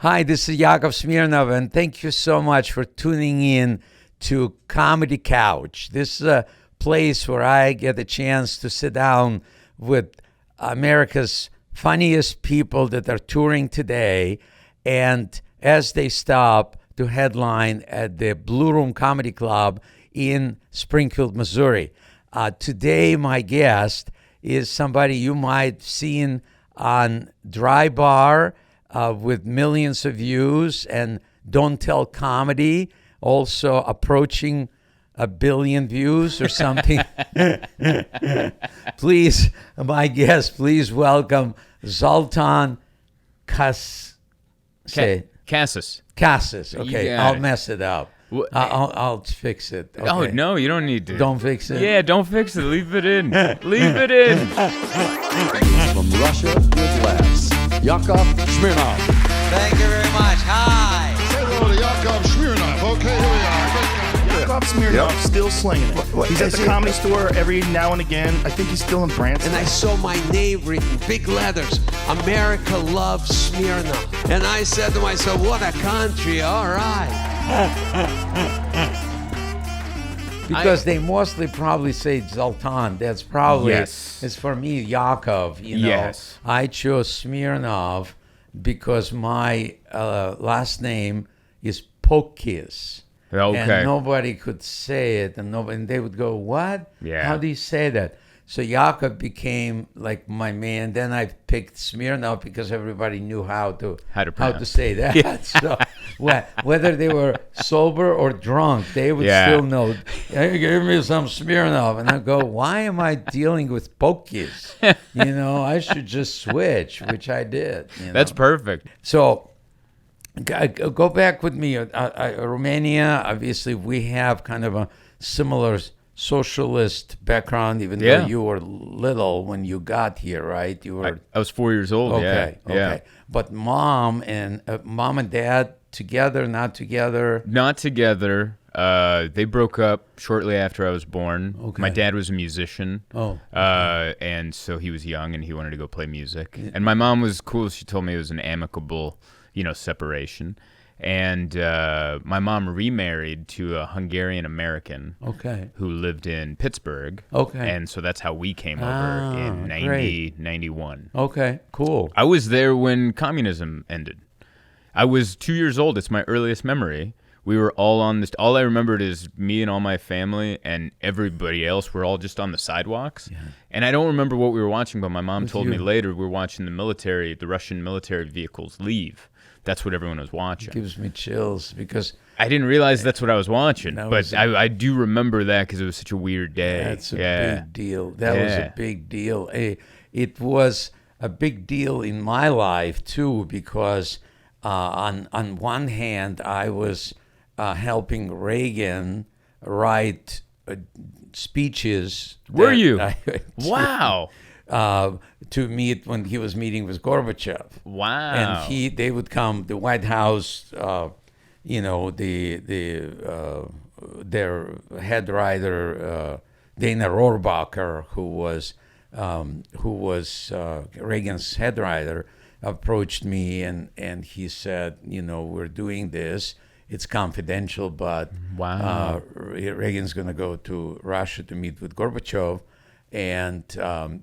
Hi, this is Yakov Smirnoff, and thank you so much for tuning in to Comedy Couch. This is a place where I get a chance to sit down with America's funniest people that are touring today, and as they stop to headline at the Blue Room Comedy Club in Springfield, Missouri. Today, my guest is somebody you might have seen on Dry Bar with millions of views, and Don't Tell Comedy, also approaching 1 billion views or something. Please, my guest, please welcome Zoltan Kaszas. Kaszas. Okay, I'll mess it up. I'll fix it. Okay. Oh, no, you don't need to. Don't fix it? Yeah, don't fix it. Leave it in. Leave it in. From Russia with laughs, Yakov Smirnoff. Thank you very much. Hi. Say hello to Yakov Smirnoff. Okay, here we are. Yakov Smirnoff, still slinging it. He's at the Comedy Store every now and again. I think he's still in France. And I saw my name written, big letters, America loves Smirnoff. And I said to myself, what a country, all right. Because they mostly probably say Zoltan. That's probably, Yes. it's for me, Yakov, you know. Yes. I chose Smirnoff because my last name is Pokis. Okay. And nobody could say it, and they would go, what? Yeah. How do you say that? So Yakov became like my man. Then I picked Smirnoff because everybody knew how to pronounce say that. Yeah. So whether they were sober or drunk, they would still know. Hey, give me some Smirnoff, and I go, why am I dealing with Pokis? You know, I should just switch, which I did. You know? That's perfect. So go back with me. Romania, obviously, we have kind of a similar socialist background, even though you were little when you got here, right? You were. I was 4 years old. Okay. Yeah. But mom and dad together, not together. Not together. They broke up shortly after I was born. Okay. My dad was a musician. Oh. And so he was young and he wanted to go play music. And my mom was cool. She told me it was an amicable, separation. And my mom remarried to a Hungarian American who lived in Pittsburgh. Okay. And so that's how we came over in 91. Okay, cool. I was there when communism ended. I was 2 years old. It's my earliest memory. We were all on this. All I remembered is me and all my family and everybody else were all just on the sidewalks. Yeah. And I don't remember what we were watching, but my mom told me later we were watching the Russian military vehicles leave. That's what everyone was watching. It gives me chills because I didn't realize that's what I was watching, but I do remember that because it was such a weird day. That's a big deal. That was a big deal. It was a big deal in my life too, because on one hand I was helping Reagan write speeches. Were you? Wow. To meet when he was meeting with Gorbachev. Wow. And they would come, the White House, their head writer, Dana Rohrabacher, who was Reagan's head writer, approached me and he said, we're doing this. It's confidential, but Reagan's going to go to Russia to meet with Gorbachev. And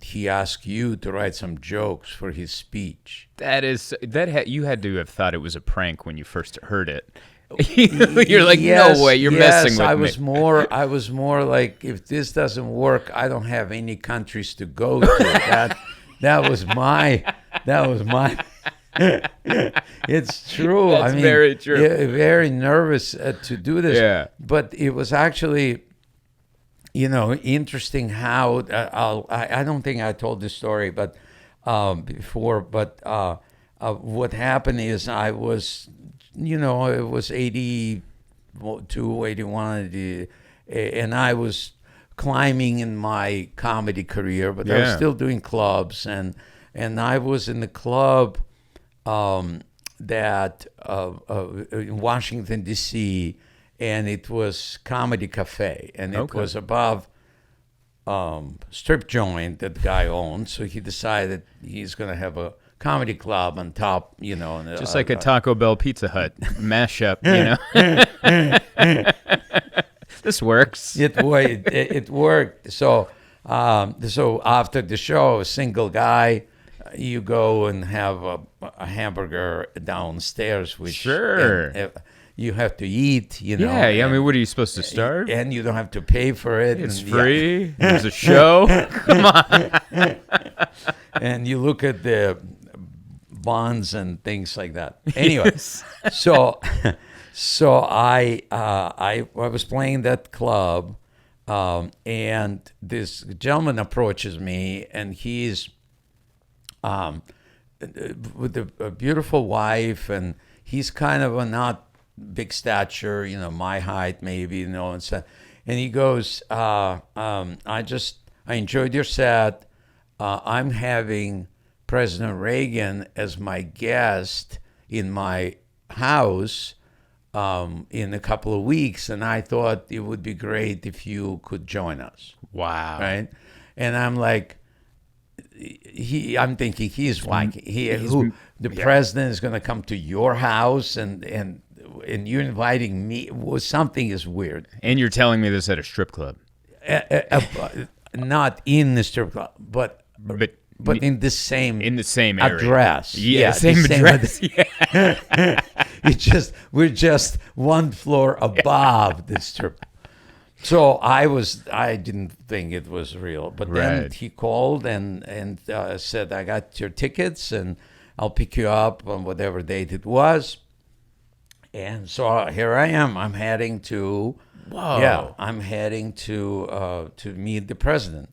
he asked you to write some jokes for his speech. You had to have thought it was a prank when you first heard it. You're like, no way, you're messing with me. I was more like, if this doesn't work, I don't have any countries to go to. That was my. It's true. That's very true. Very nervous to do this. Yeah. But it was actually. Interesting how I don't think I told this story, but before. But what happened is I was, it was 82, 81, and I was climbing in my comedy career, but I was still doing clubs, and I was in the club that in Washington D.C. And it was Comedy Cafe, and it was above strip joint that the guy owned. So he decided he's going to have a comedy club on top, you know. And, Just like a Taco Bell Pizza Hut mashup, you know. This works. It worked. So after the show, a single guy, you go and have a hamburger downstairs, which Sure. you have to eat, you know. Yeah. I mean, what are you supposed to starve? And you don't have to pay for it. It's and, free. There's a show. Come on. And you look at the bonds and things like that. Anyway, so I was playing that club, and this gentleman approaches me, and he's with a beautiful wife, and he's kind of a not big stature, you know, my height maybe, you know, and so, and he goes, I enjoyed your set. I'm having President Reagan as my guest in my house in a couple of weeks, and I thought it would be great if you could join us. Wow. Right? And I'm like, I'm thinking he's like, the president is going to come to your house and you're inviting me. Well, something is weird. And you're telling me this at a strip club. Not in the strip club, but in the same area. address. Yeah, same address. Yeah. We're just one floor above the strip. So I didn't think it was real, but then he called and said, I got your tickets and I'll pick you up on whatever date it was. And so here I am. I'm heading to meet the president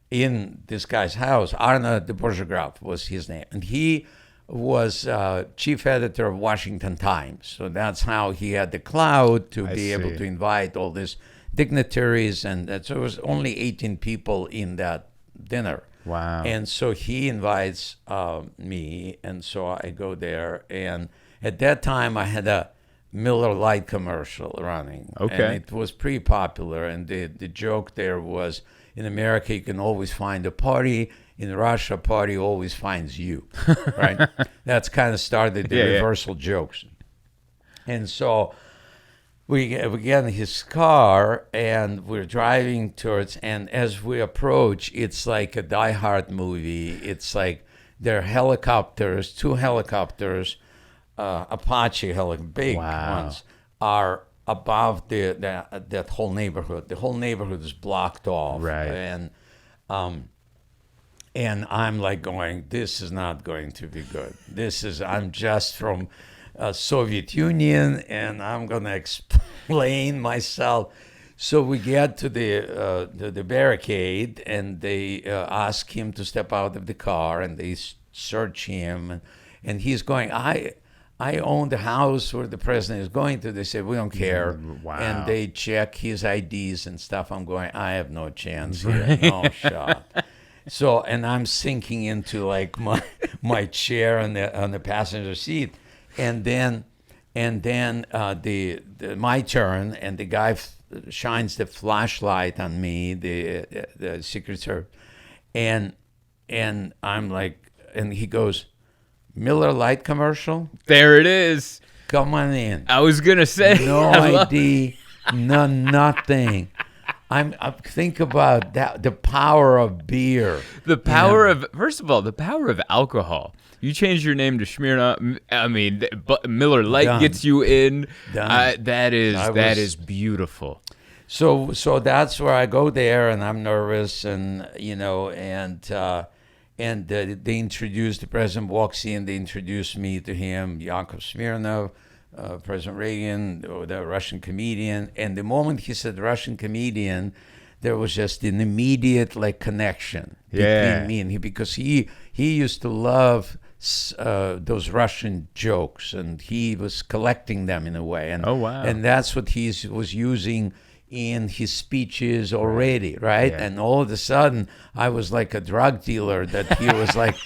in this guy's house. Arne de Borgegraf was his name, and he was chief editor of Washington Times. So that's how he had the clout to be able to invite all these dignitaries, and so it was only 18 people in that dinner. Wow. And so he invites me, and so I go there, and at that time I had a Miller Lite commercial running. Okay. And it was pretty popular, and the joke there was, in America you can always find a party, in Russia a party always finds you, right? That's kind of started the reversal jokes. And so we get in his car, and we're driving towards, and as we approach, it's like a Die Hard movie. It's like there are helicopters, 2 helicopters, Apache big ones, are above that whole neighborhood. The whole neighborhood is blocked off. Right. And I'm like going, this is not going to be good. I'm just from Soviet Union, and I'm going to explain myself. So we get to the barricade, and they ask him to step out of the car, and they search him, and he's going, I own the house where the president is going to. They said, we don't care. Wow. And they check his IDs and stuff. I'm going, I have no chance here, no shot. So, and I'm sinking into like my chair on the passenger seat, and then my turn, and the guy shines the flashlight on me, the Secret Service, and I'm like, and he goes, Miller Lite commercial? There it is. Come on in. I was going to say. No ID, nothing. I think about that, the power of beer. The power of, first of all, the power of alcohol. You change your name to Smirnoff. I mean, Miller Lite gets you in. That is beautiful. So that's where I go there, and I'm nervous, and they introduce, the president walks in, they introduce me to him, Yakov Smirnoff, President Reagan, the Russian comedian. And the moment he said Russian comedian, there was just an immediate connection between me and him, because he used to love those Russian jokes, and he was collecting them in a way. And, and that's what he was using in his speeches already, right? Yeah. And all of a sudden, I was like a drug dealer that he was like,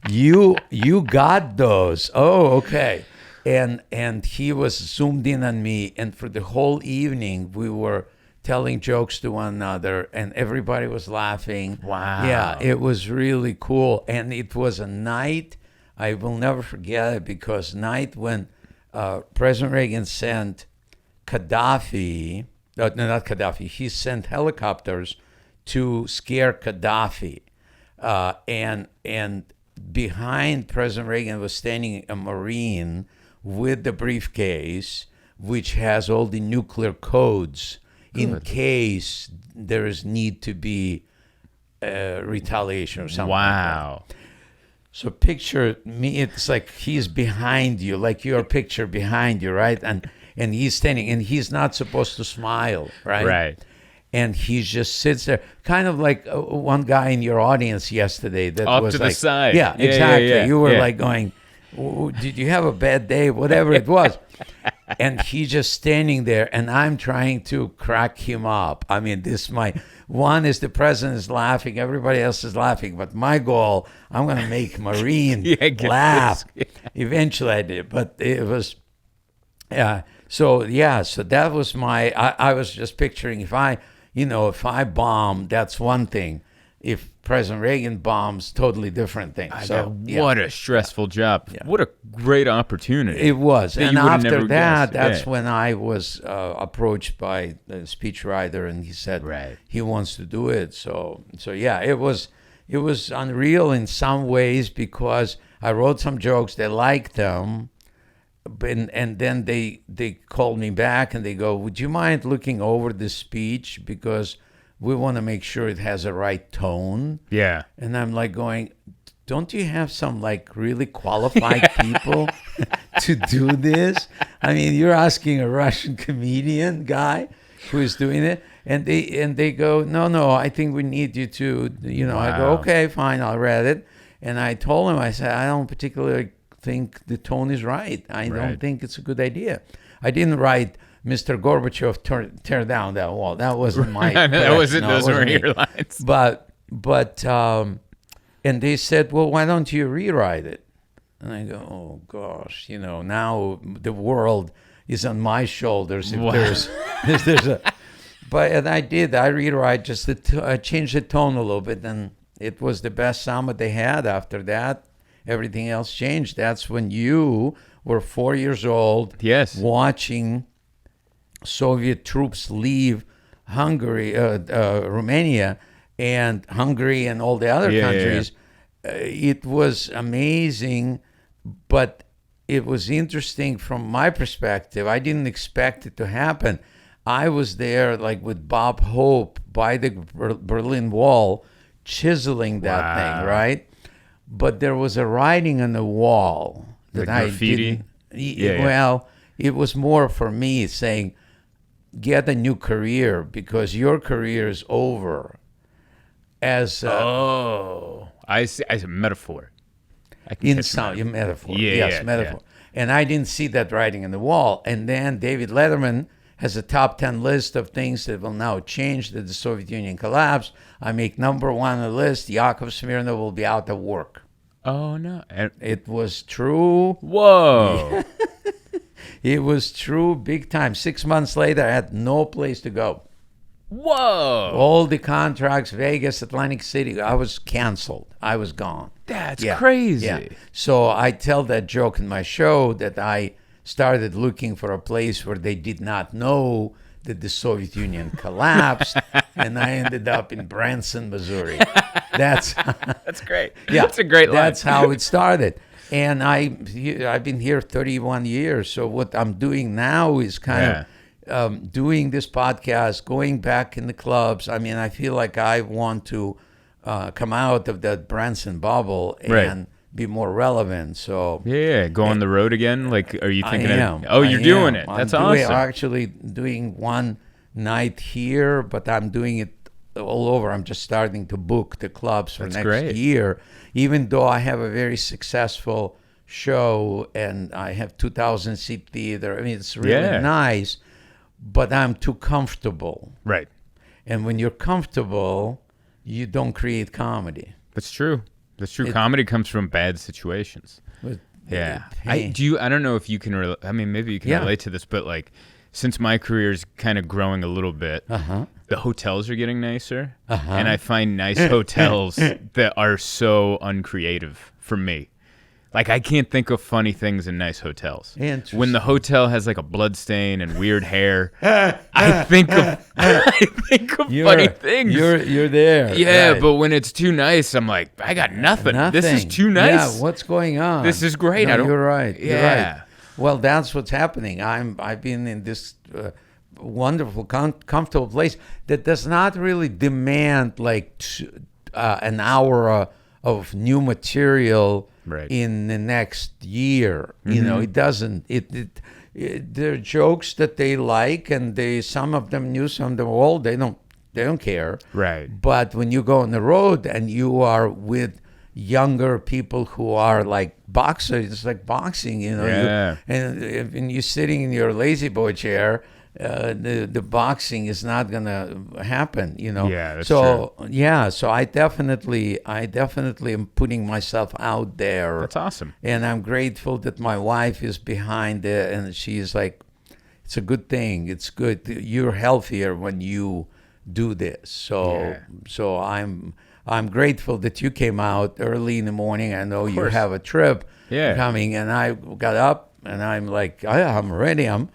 you got those. Oh, okay. And he was zoomed in on me, and for the whole evening, we were telling jokes to one another, and everybody was laughing. Wow. Yeah, it was really cool. And it was a night, I will never forget it, because night when President Reagan sent Gaddafi, no, not Gaddafi, he sent helicopters to scare Gaddafi. And behind President Reagan was standing a Marine with the briefcase, which has all the nuclear codes in case there is need to be retaliation or something. Wow. Like that. So picture me, it's like he's behind you, like your picture behind you, right? And he's standing, and he's not supposed to smile, right? Right. And he just sits there, kind of like one guy in your audience yesterday that Off was to the like, side. Yeah, Yeah, exactly. yeah, yeah. You were Yeah. like going, did you have a bad day? Whatever it was. And he just standing there, and I'm trying to crack him up. I mean, one is the president is laughing, everybody else is laughing, but my goal, I'm going to make Marine laugh. Eventually I did, but it was, so that was I was just picturing if I bomb, that's one thing. If President Reagan bombs, totally different thing. What a stressful job. Yeah. What a great opportunity. It was. That And you would've after never that, guessed. that's Yeah. when I was approached by the speechwriter, and he said he wants to do it. So yeah, it was unreal in some ways, because I wrote some jokes, they liked them, and then they called me back and they go, would you mind looking over this speech, because we want to make sure it has a right tone. Yeah. And I'm like going, don't you have some like really qualified people to do this? I mean, you're asking a Russian comedian guy who is doing it, and they go, no, I think we need you to, I go, okay, fine, I'll read it. And I told him, I said, I don't particularly think the tone is right. I don't think it's a good idea. I didn't write Mr. Gorbachev tear down that wall. That wasn't my Those weren't your lines. But and they said, well, why don't you rewrite it? And I go, oh gosh, now the world is on my shoulders. If there's a, and I did. I rewrite I changed the tone a little bit, and it was the best summit they had. After that, everything else changed. That's when you were 4 years old, watching Soviet troops leave Hungary, Romania, and Hungary, and all the other countries. It was amazing, but it was interesting from my perspective. I didn't expect it to happen. I was there like with Bob Hope by the Berlin Wall, chiseling that thing, right? But there was a writing on the wall that I graffiti? didn't. Well, it was more for me saying, get a new career, because your career is over. As I see. As a metaphor. in some metaphor. Yeah, Metaphor. And I didn't see that writing on the wall. And then David Letterman has a top 10 list of things that will now change that the Soviet Union collapsed. I make number one on the list. Yakov Smirnoff will be out of work. Oh no! It was true. Whoa! It was true big time. 6 months later, I had no place to go. Whoa! All the contracts, Vegas, Atlantic City, I was canceled. I was gone. That's crazy. Yeah. So I tell that joke in my show that I started looking for a place where they did not know that the Soviet Union collapsed, and I ended up in Branson, Missouri. That's great. Yeah, that's a great line. That's how it started. And I've been here 31 years. So what I'm doing now is kind of doing this podcast, going back in the clubs. I mean, I feel like I want to come out of that Branson bubble and be more relevant. So go on the road again. Like, are you thinking? You're doing it. That's I'm awesome. Actually, doing one night here, but I'm doing it all over. I'm just starting to book the clubs for next year. Even though I have a very successful show and I have 2,000-seat theater. I mean, it's really nice, but I'm too comfortable. Right. And when you're comfortable, you don't create comedy. That's true. That's true. Comedy comes from bad situations. I don't know if you can. I mean, maybe you can relate to this, but like since my career is kind of growing a little bit, the hotels are getting nicer, and I find nice hotels that are so uncreative for me. Like, I can't think of funny things in nice hotels. When the hotel has like a blood stain and weird hair, I think of funny things. You're there. Yeah, right. but when it's too nice, I'm like, I got nothing. This is too nice. Yeah, what's going on? This is great. No, you're right. Yeah. You're right. Well, that's what's happening. I've been in this wonderful, comfortable place that does not really demand like an hour of new material in the next year. You know, it doesn't. There are jokes that they like, and some of them new, some of them old. They don't care. Right. But when you go on the road and you are with younger people who are like boxers, it's like boxing, you know. Yeah. And you're sitting in your lazy boy chair, the boxing is not gonna happen, you know. Yeah, that's so true. Yeah, so I definitely am putting myself out there. That's awesome. And I'm grateful that my wife is behind it, and she's like, it's a good thing. It's good. You're healthier when you do this. So I'm grateful that you came out early in the morning. I know you have a trip coming, and I got up and I'm like, I'm ready. I'm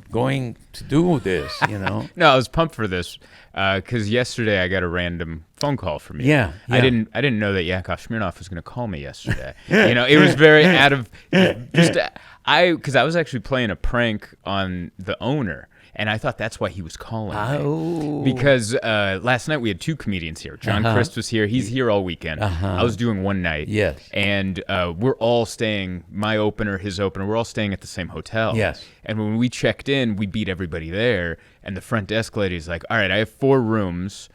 going to do this, you know. No, I was pumped for this because yesterday I got a random phone call from you. Yeah. I didn't know that Yakov Smirnoff was going to call me yesterday. You know, it was very out of because I was actually playing a prank on the owner. And I thought that's why he was calling me. Because last night we had two comedians here. John Christ was here. He's here all weekend. I was doing one night. Yes. And we're all staying, my opener, his opener, we're all staying at the same hotel. Yes. And when we checked in, we beat everybody there. And the front desk lady's like, all right, I have 4 rooms.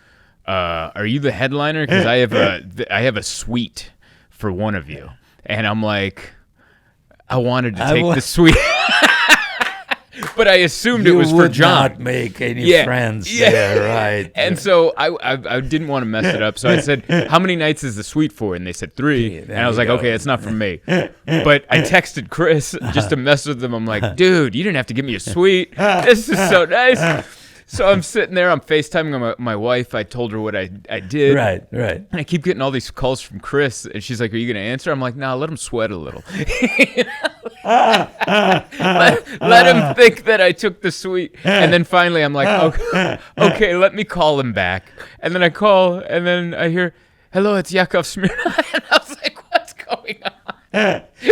Are you the headliner? Because I have a suite for one of you. And I'm like, I wanted to take the suite. But I assumed it was for John. You would not make any friends there, right? And so I didn't want to mess it up. So I said, how many nights is the suite for? And they said 3. And I was like, okay, it's not for me. But I texted Chris just to mess with them. I'm like, dude, you didn't have to give me a suite. This is so nice. So I'm sitting there, I'm FaceTiming my wife. I told her what I did. Right. And I keep getting all these calls from Chris. And she's like, are you going to answer? I'm like, nah, let him sweat a little. let him think that I took the suite. And then finally I'm like, okay, let me call him back. And then I call, and then I hear, hello, it's Yakov Smirnoff. And I was like, what's going on?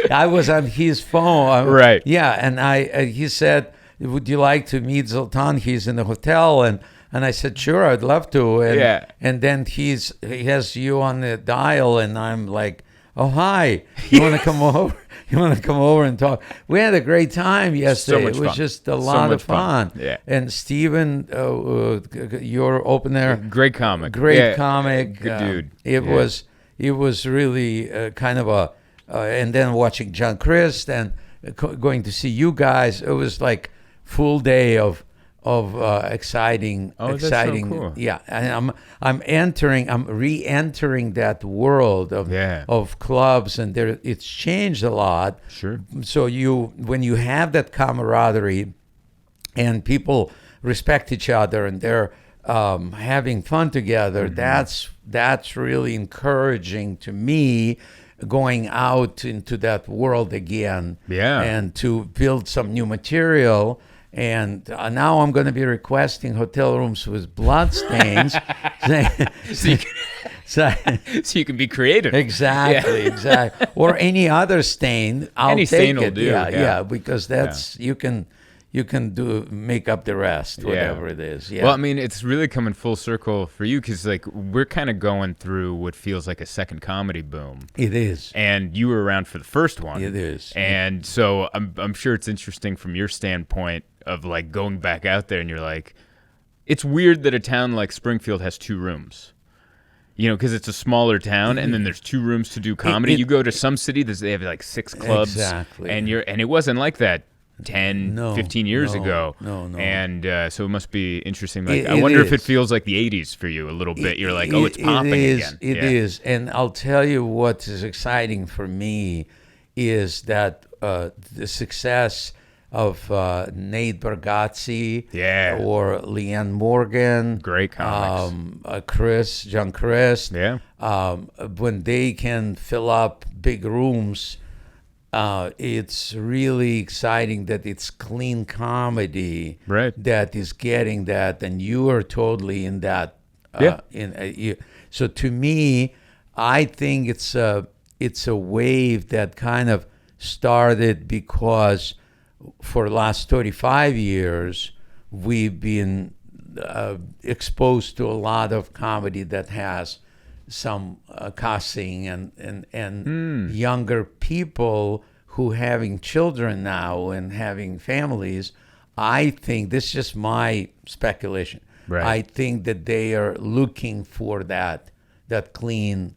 I was on his phone. Right. Yeah, and he said, would you like to meet Zoltan? He's in the hotel. And I said, sure, I'd love to. And, and then he has you on the dial, and I'm like, oh, hi. You want to come over? You want to come over and talk? We had a great time yesterday. So much it was fun. just a lot of fun. Yeah. And Steven, your opener, great comic. Great comic. Good dude. It was really kind of a, and then watching John Christ and going to see you guys. It was like full day of exciting. That's so cool. Yeah, and I'm re-entering that world of clubs, and it's changed a lot. Sure. So when you have that camaraderie, and people respect each other, and they're having fun together, that's really encouraging to me. Going out into that world again, and to build some new material. And now I'm going to be requesting hotel rooms with blood stains, so you can be creative. Exactly. Or any other stain. Any stain take will it. do. Yeah, because that's you can make up the rest, whatever it is. Yeah. Well, I mean, it's really coming full circle for you because, like, we're kind of going through what feels like a second comedy boom. It is. And you were around for the first one. It is. And so I'm sure it's interesting from your standpoint of, like, going back out there and you're like, it's weird that a town like Springfield has 2 rooms. You know, because it's a smaller town, and then there's 2 rooms to do comedy. You go to some city, they have like 6 clubs. Exactly. And it wasn't like that 10, 15 years ago. No. And so it must be interesting. Like, I wonder if it feels like the 80s for you a little bit. You're like, it's popping again. It is. And I'll tell you what is exciting for me is that the success Nate Bargatze, Yeah. or Leanne Morgan, Great comics. John Chris. Yeah. When they can fill up big rooms, it's really exciting that it's clean comedy Right. that is getting that, and you are totally in that. Yeah. So to me, I think it's a wave that kind of started because for the last 35 years we've been exposed to a lot of comedy that has some cussing and younger people who having children now and having families. I think this is just my speculation. Right. I think that they are looking for that clean,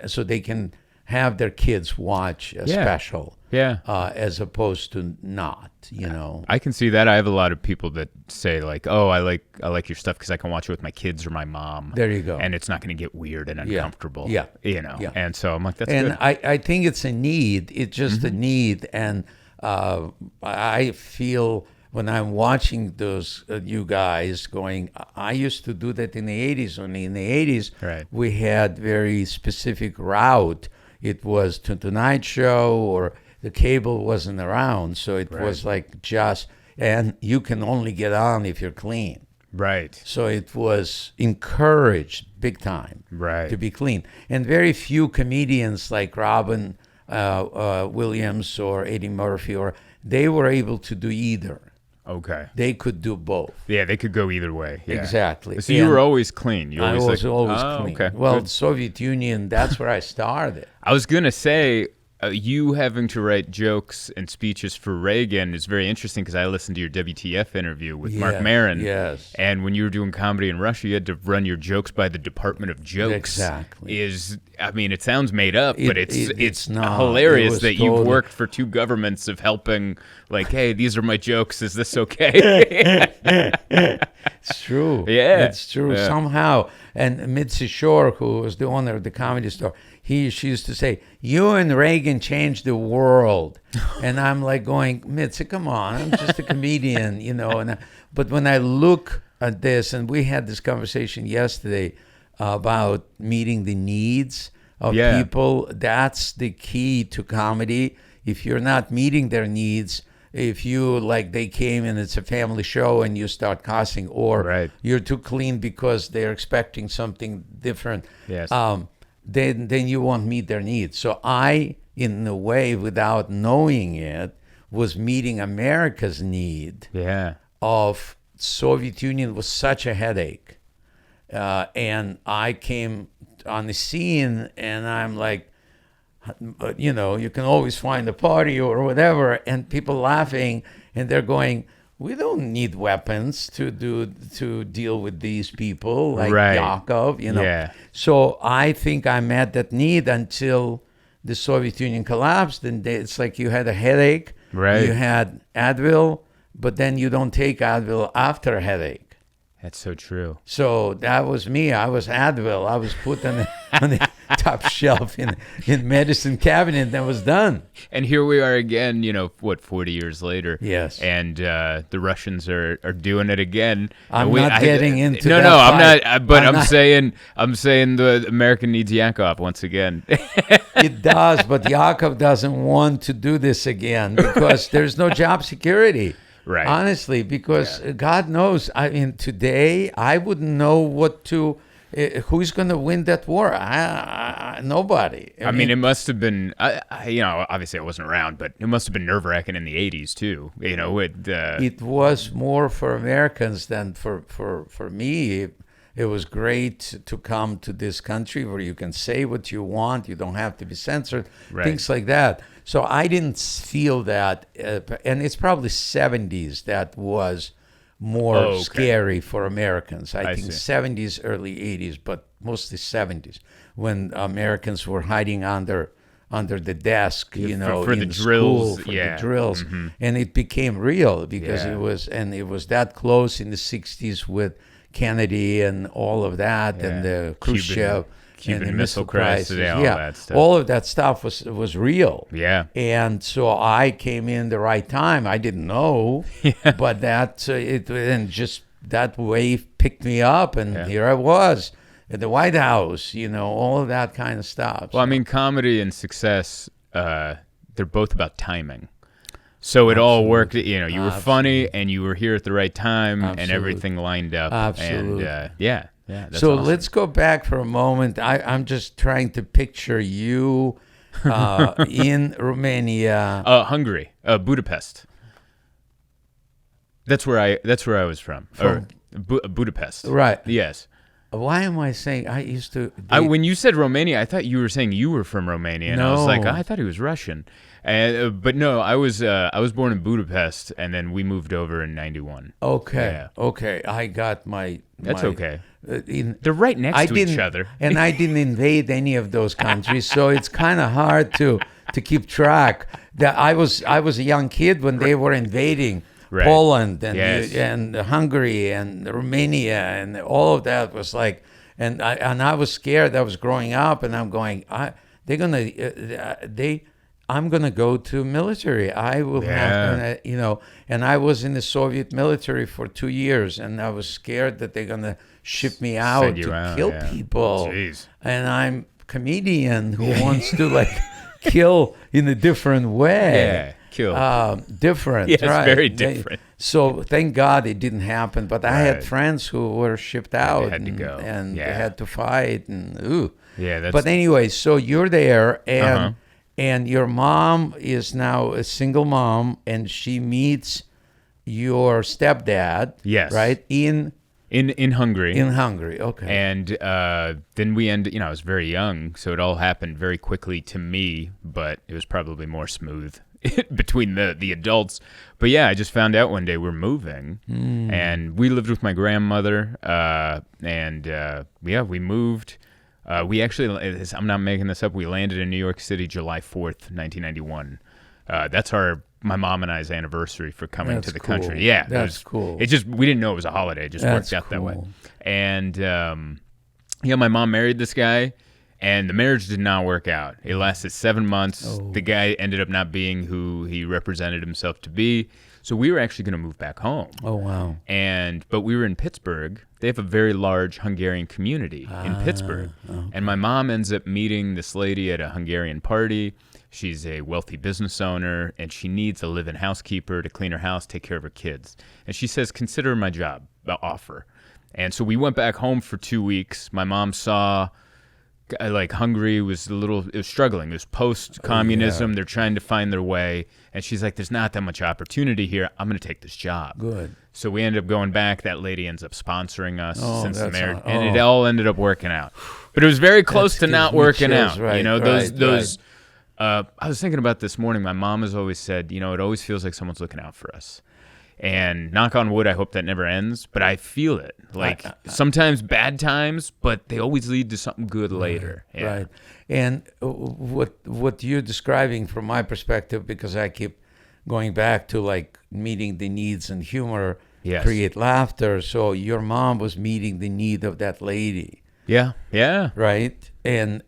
so they can have their kids watch a special, as opposed to not. I can see that. I have a lot of people that say like, "Oh, I like your stuff because I can watch it with my kids or my mom." There you go. And it's not going to get weird and uncomfortable. Yeah. Yeah. And so I'm like, that's and good. I think it's a need. It's just a need, and I feel when I'm watching those you guys going, I used to do that in the 80s. Only in the 80s, Right. we had very specific route. It was to Tonight Show, or the cable wasn't around, so it was like and you can only get on if you're clean. Right. So it was encouraged big time Right. to be clean. And very few comedians like Robin Williams or Eddie Murphy, they were able to do either. Okay. They could do both. Yeah, they could go either way. Yeah. Exactly. So you And were always clean. You I always was like, always oh, clean. Okay. Well, Good. the Soviet Union, that's where I started. I was gonna say, you having to write jokes and speeches for Reagan is very interesting because I listened to your WTF interview with Mark Maron. Yes. And when you were doing comedy in Russia, you had to run your jokes by the Department of Jokes. Exactly. It sounds made up, but it's not. hilarious It was that you've totally- worked for two governments of helping, like, hey, these are my jokes. Is this okay? It's true. Yeah. It's true. Yeah. Somehow. And Mitzi Shore, who was the owner of the Comedy Store, she used to say, "You and Reagan changed the world." And I'm like going, Mitzi, come on, I'm just a comedian, but when I look at this, and we had this conversation yesterday about meeting the needs of people, that's the key to comedy. If you're not meeting their needs, if you they came and it's a family show and you start cussing, or you're too clean because they're expecting something different, then you won't meet their needs. So I, in a way, without knowing it, was meeting America's need of Soviet Union was such a headache. And I came on the scene and I'm like, you can always find a party or whatever, and people laughing, and they're going, we don't need weapons to deal with these people like Yakov, So I think I met that need until the Soviet Union collapsed, and it's like you had a headache, you had Advil, but then you don't take Advil after a headache. That's so true. So that was me. I was Advil. I was put on the top shelf in medicine cabinet. That was done. And here we are again, 40 years later. Yes. And the Russians are doing it again. I'm not getting into no, that no, fight. I'm not. But I'm not. I'm saying the America needs Yakov once again. It does, but Yakov doesn't want to do this again because there's no job security. Right. Honestly, because God knows, today I wouldn't know who's going to win that war. Nobody. I mean, it must have been, obviously I wasn't around, but it must have been nerve-wracking in the 80s too. It was more for Americans than for me. It was great to come to this country where you can say what you want. You don't have to be censored, things like that. So I didn't feel that. And it's probably 70s that was more scary for Americans. I think 70s, early 80s, but mostly 70s, when Americans were hiding under the desk, for in the school, drills, for the drills. And it became real because it was that close in the 60s with Kennedy and all of that, and the Khrushchev Cuban Missile Crisis, yeah, all that stuff. All of that stuff was real. Yeah. And so I came in the right time. I didn't know, but that wave picked me up, and here I was at the White House. All of that kind of stuff. Well, I mean, comedy and success, they're both about timing. So it all worked. You were funny, and you were here at the right time, and everything lined up. Absolutely. And that's so awesome. let's go back for a moment. I'm just trying to picture you in Romania. Hungary, Budapest. That's where I was from. Budapest. Right. Yes. Why am I saying I used to? When you said Romania, I thought you were saying you were from Romania, and I was like, I thought he was Russian. But no, I was born in Budapest, and then we moved over in '91. Okay. Yeah. Okay. I got my. That's okay. They're right next to each other, and I didn't invade any of those countries, so it's kind of hard to keep track. That I was a young kid when they were invading. Right. Poland and Yes. and Hungary and Romania and all of that was like, and I was scared. I was growing up, and I'm going, I'm gonna go to military. I will have, and I was in the Soviet military for 2 years, and I was scared that they're gonna ship me out to kill people. Jeez. And I'm a comedian who wants to kill in a different way. Yeah. Kill. Different. Yes, right. very different. So thank God it didn't happen. But I had friends who were shipped out. They had to go. And Yeah. they had to fight. And ooh. Yeah. That's. But anyway, so you're there, and your mom is now a single mom, and she meets your stepdad. Yes. Right in Hungary. In Hungary. Okay. And then we I was very young, so it all happened very quickly to me, but it was probably more smooth between the adults. But yeah, I just found out one day we're moving, and we lived with my grandmother, we moved. We actually, I'm not making this up, we landed in New York City July 4th, 1991. That's my mom and I's anniversary for coming to the country. Yeah. That's cool. It just, we didn't know it was a holiday. It just worked out that way. And, my mom married this guy, and the marriage did not work out. It lasted 7 months. Oh. The guy ended up not being who he represented himself to be. So we were actually going to move back home. Oh, wow. But we were in Pittsburgh. They have a very large Hungarian community in Pittsburgh. Okay. And my mom ends up meeting this lady at a Hungarian party. She's a wealthy business owner, and she needs a live-in housekeeper to clean her house, take care of her kids. And she says, consider my job offer. And so we went back home for 2 weeks. My mom saw Hungary was struggling. It was post-communism. They're trying to find their way. And she's like, there's not that much opportunity here. I'm going to take this job. Good. So we ended up going back. That lady ends up sponsoring us since the marriage. And it all ended up working out. But it was very close to not working out. Right, those. I was thinking about this morning. My mom has always said, it always feels like someone's looking out for us. And knock on wood, I hope that never ends. But I feel it. Sometimes bad times, but they always lead to something good later. Yeah. Right. And what you're describing from my perspective, because I keep going back to meeting the needs and humor create laughter. So your mom was meeting the need of that lady. Yeah. Yeah. Right. And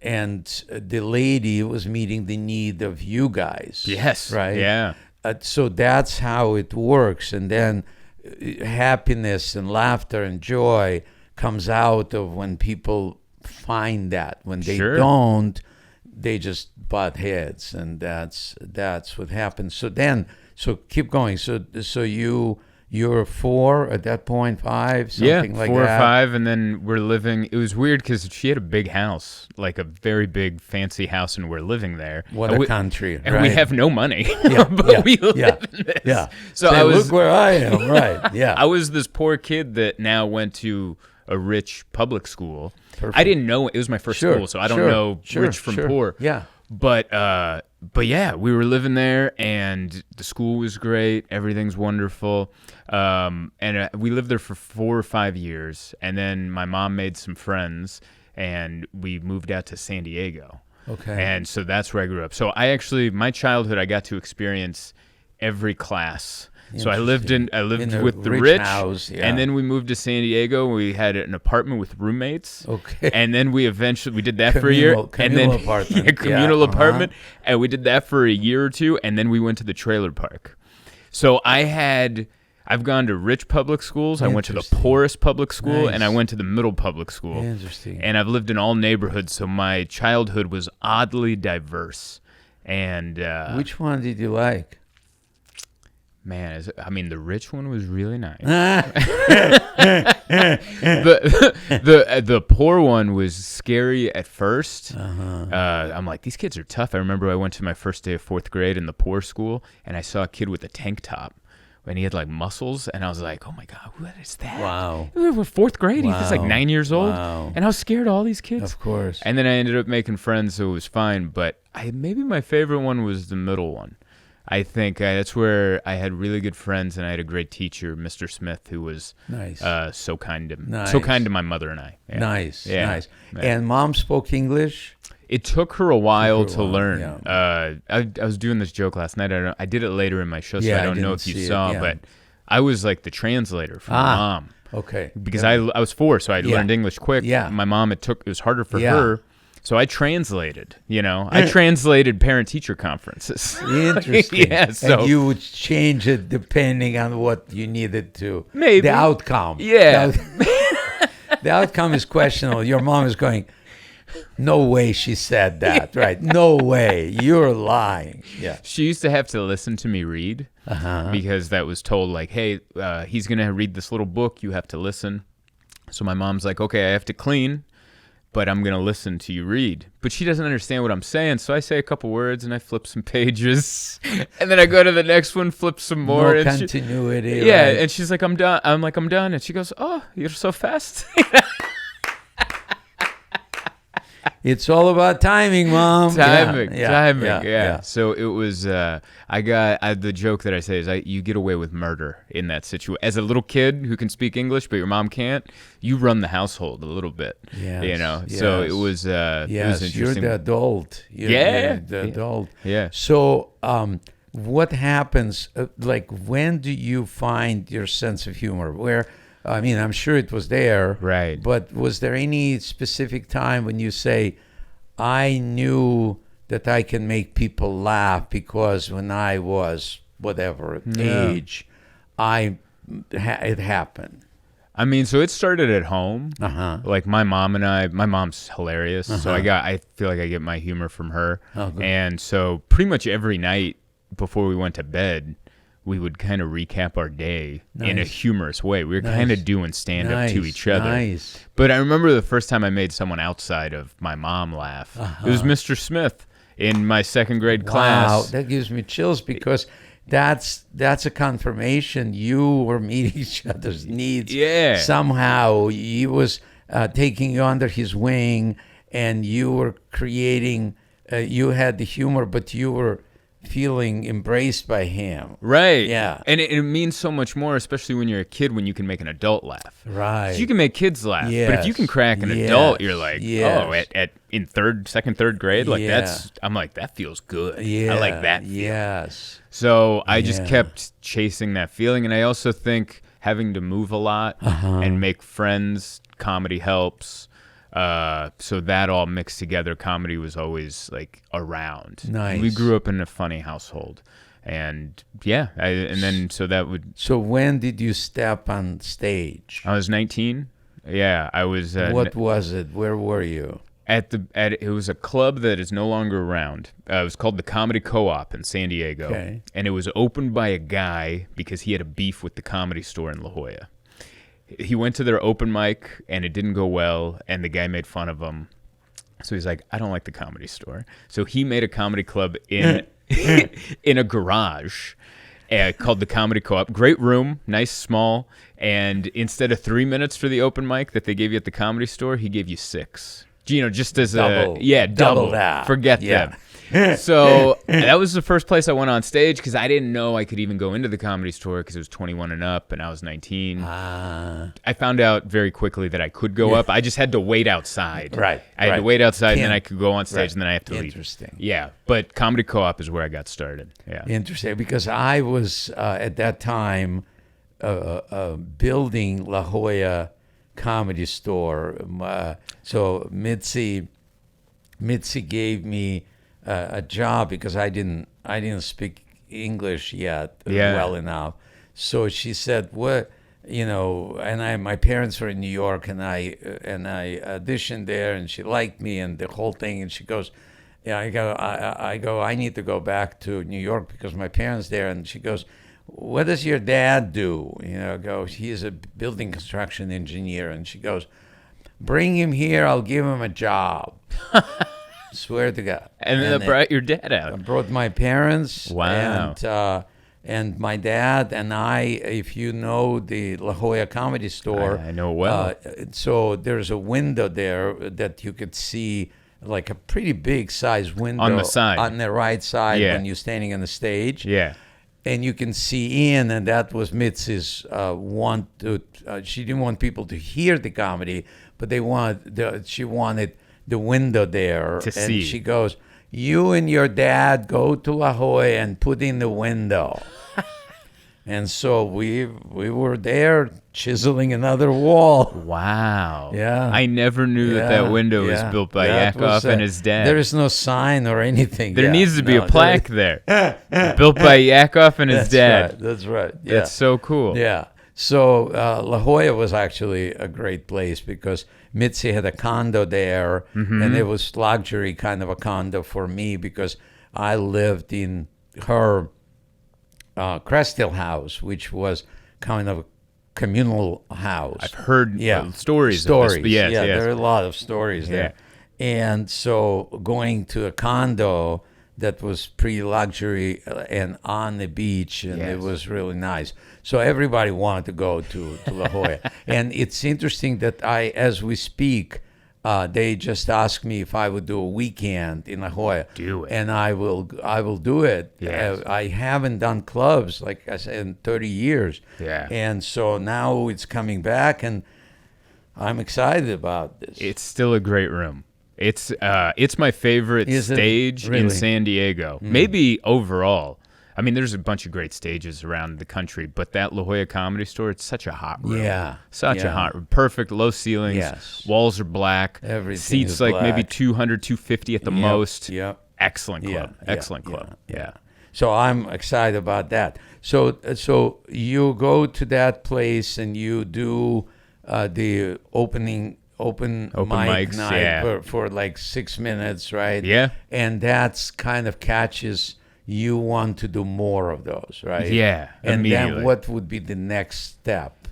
the lady was meeting the need of you guys. Yes. Right. Yeah. So that's how it works. And then happiness and laughter and joy comes out of when people find that. When they don't, they just butt heads. And that's what happens. So keep going. So you're 4 at that point, 5, something like that? 4 or 5, and then we're living. It was weird because she had a big house, like a very big, fancy house, and we're living there. What a country, and right? we have no money, but we live in this. Yeah. So look where I am, right? Yeah. I was this poor kid that now went to a rich public school. Perfect. I didn't know it was my first school, so I don't know rich from poor. Yeah. But yeah, we were living there, and the school was great. Everything's wonderful. And we lived there for 4 or 5 years, and then my mom made some friends, and we moved out to San Diego. Okay. And so that's where I grew up. So my childhood, I got to experience every class. So I lived In with the rich rich, house, yeah. and then we moved to San Diego. We had an apartment with roommates. Okay. And then we did that for a year. Communal apartment. Yeah, communal Yeah, apartment. And we did that for a year or two, and then we went to the trailer park. So I've gone to rich public schools. I went to the Interesting. poorest public school, and I Nice. went to the middle public school. Interesting. And I've lived in all neighborhoods, so my childhood was oddly diverse. And Which one did you like? man, the rich one was really nice. Ah, The poor one was scary at first. Uh-huh. I'm like, these kids are tough. I remember I went to my first day of 4th grade in the poor school, and I saw a kid with a tank top, and he had like muscles, and I was like, oh my god, what is that? Wow. We were 4th grade. He was like Wow. 9 years old, Wow. and I was scared of all these kids. Of course. And then I ended up making friends, so it was fine. But maybe my favorite one was the middle one. I think that's where I had really good friends, and I had a great teacher, Mr. Smith, who was Nice. so kind to Nice. my mother and I. Yeah. Nice. Yeah. Nice. Yeah. And mom spoke English? It took her a while Took her to a while, learn. yeah. I was doing this joke last night. I did it later in my show, so Yeah, I I don't know didn't if you see it, saw, yeah. but I was like the translator for my mom. Okay. Because I was 4, so I Yeah. learned English quick. Yeah. My mom, it was harder for Yeah. her. So I translated, I translated parent-teacher conferences. Interesting. Yeah, so and you would change it depending on what you needed to. Maybe. The outcome. Yeah. The outcome is questionable. Your mom is going, no way she said that, right? No way. You're lying. Yeah. she used to have to listen to me read because that was told like, hey, he's going to read this little book. You have to listen. So my mom's like, okay, I have to clean, but I'm going to listen to you read. But she doesn't understand what I'm saying, so I say a couple words, and I flip some pages, and then I go to the next one, flip some more. No and continuity. yeah, right? and she's like, I'm done. I'm like, I'm done. And she goes, oh, you're so fast. It's all about timing, Mom. Timing. Yeah. So it was, the joke that I say is you get away with murder in that situation. As a little kid who can speak English, but your mom can't, you run the household a little bit. Yes, So yes. it was, it Yes, was you're interesting. the adult. You're the adult. Yeah. So, what happens? When do you find your sense of humor? I'm sure it was there. Right. But was there any specific time when you say, I knew that I can make people laugh because when I was whatever age, it happened? So it started at home. Like my mom's hilarious. So I feel like I get my humor from her. Oh, good. And so pretty much every night before we went to bed, we would kind of recap our day in a humorous way. We were kind of doing stand-up to each other. Nice. But I remember the first time I made someone outside of my mom laugh. It was Mr. Smith in my 2nd grade Wow, class. that gives me chills because that's a confirmation you were meeting each other's needs. Yeah. Somehow he was taking you under his wing, and you were creating. You had the humor, but you were feeling embraced by him. Right. Yeah. And it means so much more, especially when you're a kid, when you can make an adult laugh. Right. 'Cause you can make kids laugh, but if you can crack an Yes. adult, you're like, Yes. in 2nd, 3rd grade, like Yeah. I'm like, that feels good. Yeah. I like that. Yes. So I just Yeah. kept chasing that feeling. And I also think having to move a lot and make friends, comedy helps. So that all mixed together, comedy was always like around. Nice. We grew up in a funny household. And So when did you step on stage? I was 19. Yeah, I was. What was it? Where were you? It was a club that is no longer around. It was called the Comedy Co-op in San Diego, Okay. and it was opened by a guy because he had a beef with the Comedy Store in La Jolla. He went to their open mic, and it didn't go well, and the guy made fun of him. So he's like, I don't like the Comedy Store. So he made a comedy club in in a garage called the Comedy Co-op. Great room, nice, small, and instead of 3 minutes for the open mic that they gave you at the Comedy Store, he gave you 6. Just as Double double that. Forget Yeah. them. So that was the first place I went on stage because I didn't know I could even go into the Comedy Store because it was 21 and up, and I was 19. I found out very quickly that I could go up. I just had to wait outside. Right. I had to wait outside, and then Can't- I could go on stage, right. and then I have to leave. Interesting. Yeah, but Comedy Co-op is where I got started. Yeah. Interesting, because I was at that time building La Jolla Comedy Store. So Mitzi gave me a job because I didn't speak English yet well enough. So she said, "What, and my parents were in New York, and I auditioned there, and she liked me and the whole thing." And she goes, "Yeah," I go, "I need to go back to New York because my parents there." And she goes, "What does your dad do?" I go, "He's a building construction engineer." And she goes, "Bring him here. I'll give him a job." Swear to God. And then brought your dad I out. brought my parents. Wow. And my dad and I, if you know the La Jolla Comedy Store. I know it well. So there's a window there that you could see, like a pretty big size window. On the side. On the right side when you're standing on the stage. Yeah. And you can see in, and that was Mitzi's want to. She didn't want people to hear the comedy, but she wanted the window there To and see. She goes, "You and your dad go to La Jolla and put in the window." And so we were there chiseling another wall. Wow. Yeah. I never knew that window was built by Yakov and his dad. There is no sign or anything. There needs to be a plaque there. there. Built by Yakov and his dad. That's right. Yeah. That's so cool. Yeah. So La Jolla was actually a great place because Mitzi had a condo there, and it was luxury kind of a condo for me because I lived in her Crest Hill house, which was kind of a communal house. I've heard stories of this, but yes. There are a lot of stories there. And so going to a condo that was pretty luxury and on the beach, and it was really nice. So everybody wanted to go to La Jolla. And it's interesting that as we speak, they just asked me if I would do a weekend in La Jolla. Do it. And I will do it. Yes. I haven't done clubs, like I said, in 30 years. Yeah. And so now it's coming back, and I'm excited about this. It's still a great room. It's my favorite Is it? stage in Really? San Diego. Maybe overall. I mean, there's a bunch of great stages around the country, but that La Jolla Comedy Store, it's such a hot room. Yeah. Such a hot room. Perfect, low ceilings. Yes. Walls are black. Everything Seats is like maybe black. 200, 250 at the most. Yep. Excellent club. Yeah, Excellent club. Yeah. So I'm excited about that. So you go to that place and you do the open mic mics, night for like 6 minutes, right? Yeah. And that's kind of catches you want to do more of those, right? Yeah, And immediately. then what would be the next step?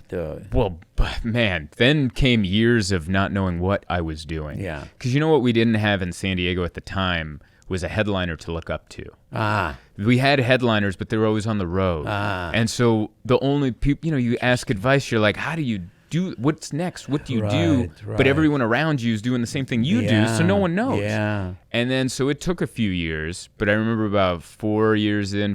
Well, man, then came years of not knowing what I was doing. Yeah. Because you know what we didn't have in San Diego at the time was a headliner to look up to. We had headliners, but they were always on the road. And so the only people, you ask advice, you're like, how do you do, what's next? What do you do? Right. But everyone around you is doing the same thing you do, so no one knows. Yeah. And then, so it took a few years, but I remember about 5 years in,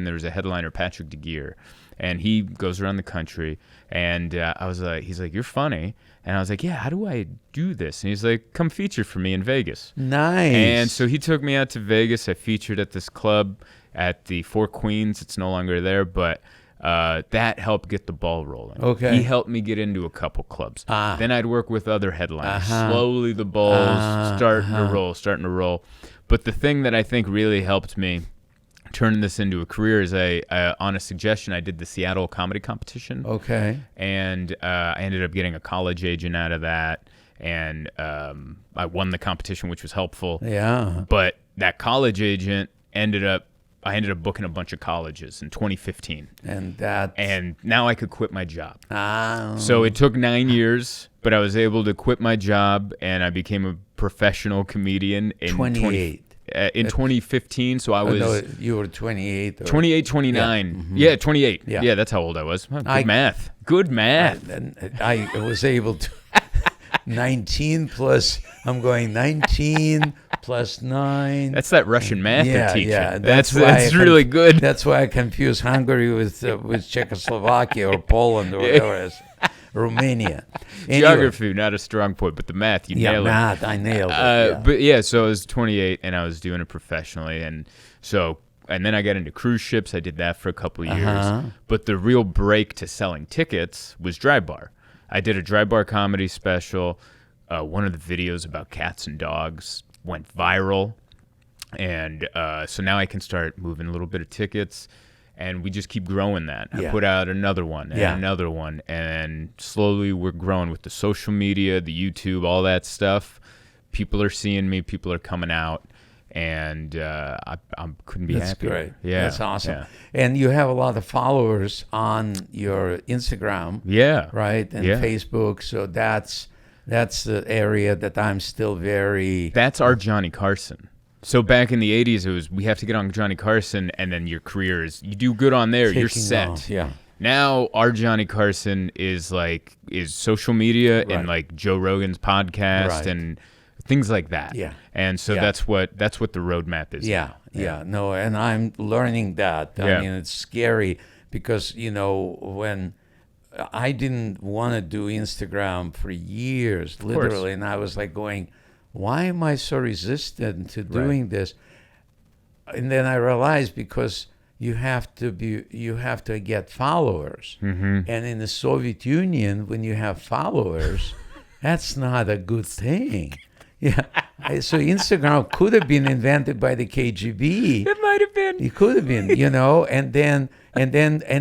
there was a headliner, Patrick DeGear, and he goes around the country, and I was like, he's like, "You're funny." And I was like, "Yeah, how do I do this?" And he's like, "Come feature for me in Vegas." Nice. And so he took me out to Vegas. I featured at this club at the Four Queens. It's no longer there, but that helped get the ball rolling. Okay. He helped me get into a couple clubs. Then I'd work with other headliners. Slowly the balls starting to roll. But the thing that I think really helped me turn this into a career is on a suggestion, I did the Seattle comedy competition. Okay. And I ended up getting a college agent out of that. And I won the competition, which was helpful. Yeah. But that college agent I ended up booking a bunch of colleges in 2015. And now I could quit my job. So it took 9 years, but I was able to quit my job, and I became a professional comedian in 28. In 2015 , so I was... No, you were 28. 28, 29. Yeah, 28. Yeah, that's how old I was. Good math. Good math. And I was able to... 19 plus, I'm going 19 plus 9. That's that Russian math yeah, they're teaching. yeah. That's why really good. That's why I confuse Hungary with Czechoslovakia or Poland or whatever it is. Romania. Anyway. Geography, not a strong point, but the math, you nailed it. Math, I nailed it. But yeah, so I was 28 and I was doing it professionally, and then I got into cruise ships. I did that for a couple of years. But the real break to selling tickets was Dry Bar. I did a Dry Bar comedy special. One of the videos about cats and dogs went viral, and so now I can start moving a little bit of tickets. And we just keep growing that. I put out another one and another one. And slowly we're growing with the social media, the YouTube, all that stuff. People are seeing me. People are coming out. And I couldn't be That's happier. great. Yeah. That's awesome. Yeah. And you have a lot of followers on your Instagram. Yeah. Right? And Facebook. So that's the area that I'm still very... That's our Johnny Carson. So back in the 80s, it was, we have to get on Johnny Carson, and then your career is, you do good on there, you're set. Off, yeah. Now our Johnny Carson is social media and like Joe Rogan's podcast and things like that. Yeah. And so that's what the roadmap is. Yeah. No, and I'm learning that. I mean, it's scary because, when I didn't want to do Instagram for years, literally, and I was like going, why am I so resistant to doing this? And then I realized because you have to get followers. And in the Soviet Union, when you have followers, that's not a good thing. Yeah. So Instagram could have been invented by the KGB. It might have been. It could have been, and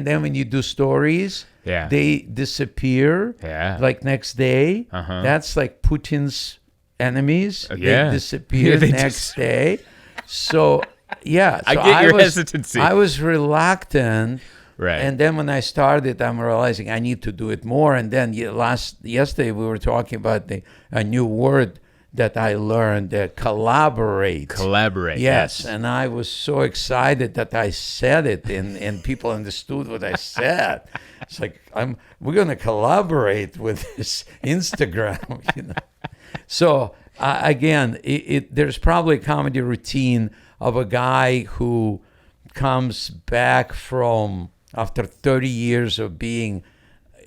then when you do stories, they disappear. Yeah. Like next day. That's like Putin's enemies. They disappear next day. So I get your hesitancy. I was reluctant. Right. And then when I started, I'm realizing I need to do it more. And then yesterday we were talking about a new word that I learned, collaborate. Collaborate. Yes. And I was so excited that I said it and people understood what I said. It's like, we're going to collaborate with this Instagram, So again, there's probably a comedy routine of a guy who comes back from after 30 years of being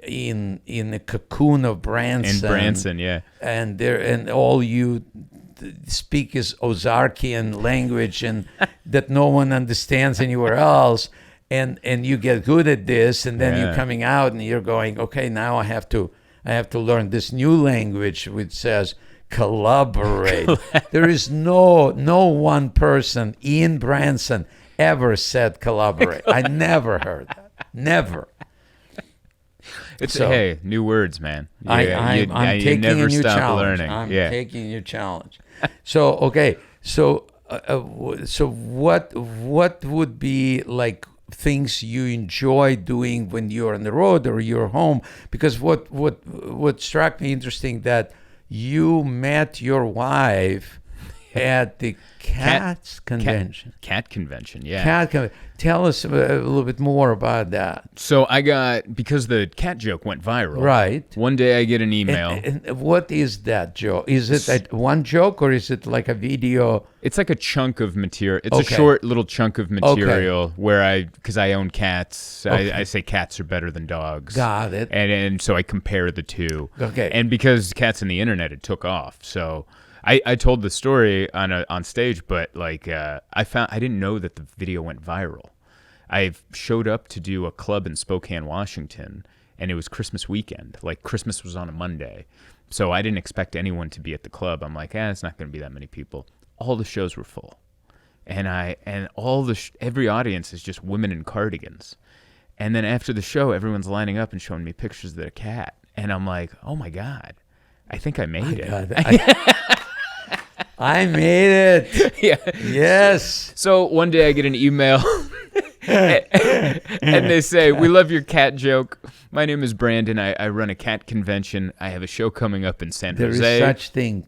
in the cocoon of Branson. In Branson, yeah. And all you speak is Ozarkian language and that no one understands anywhere else. And you get good at this, and then you're coming out and you're going, okay, now I have to learn this new language which says collaborate. There is no one person in Branson ever said collaborate. I never heard that. Never. Hey, new words, man. I'm taking never a new stop challenge. learning. I'm taking a new challenge. So okay, so what would be like things you enjoy doing when you're on the road or you're home? Because what struck me interesting that you met your wife at the Cats convention. Cat convention, yeah. Tell us a little bit more about that. So because the cat joke went viral. Right. One day I get an email. And what is that joke? Is it one joke or is it like a video? It's like a chunk of material. It's a short little chunk of material where because I own cats, I say cats are better than dogs. Got it. And so I compare the two. Okay. And because cats on the internet, it took off. So I told the story on stage, but I didn't know that the video went viral. I showed up to do a club in Spokane, Washington, and it was Christmas weekend. Like Christmas was on a Monday, so I didn't expect anyone to be at the club. I'm like, it's not going to be that many people. All the shows were full, and every audience is just women in cardigans. And then after the show, everyone's lining up and showing me pictures of their cat, and I'm like, oh my God, I think I made it. I made it. Yeah. Yes. So one day I get an email and they say, we love your cat joke. My name is Brandon. I run a cat convention. I have a show coming up in San Jose. There is such thing.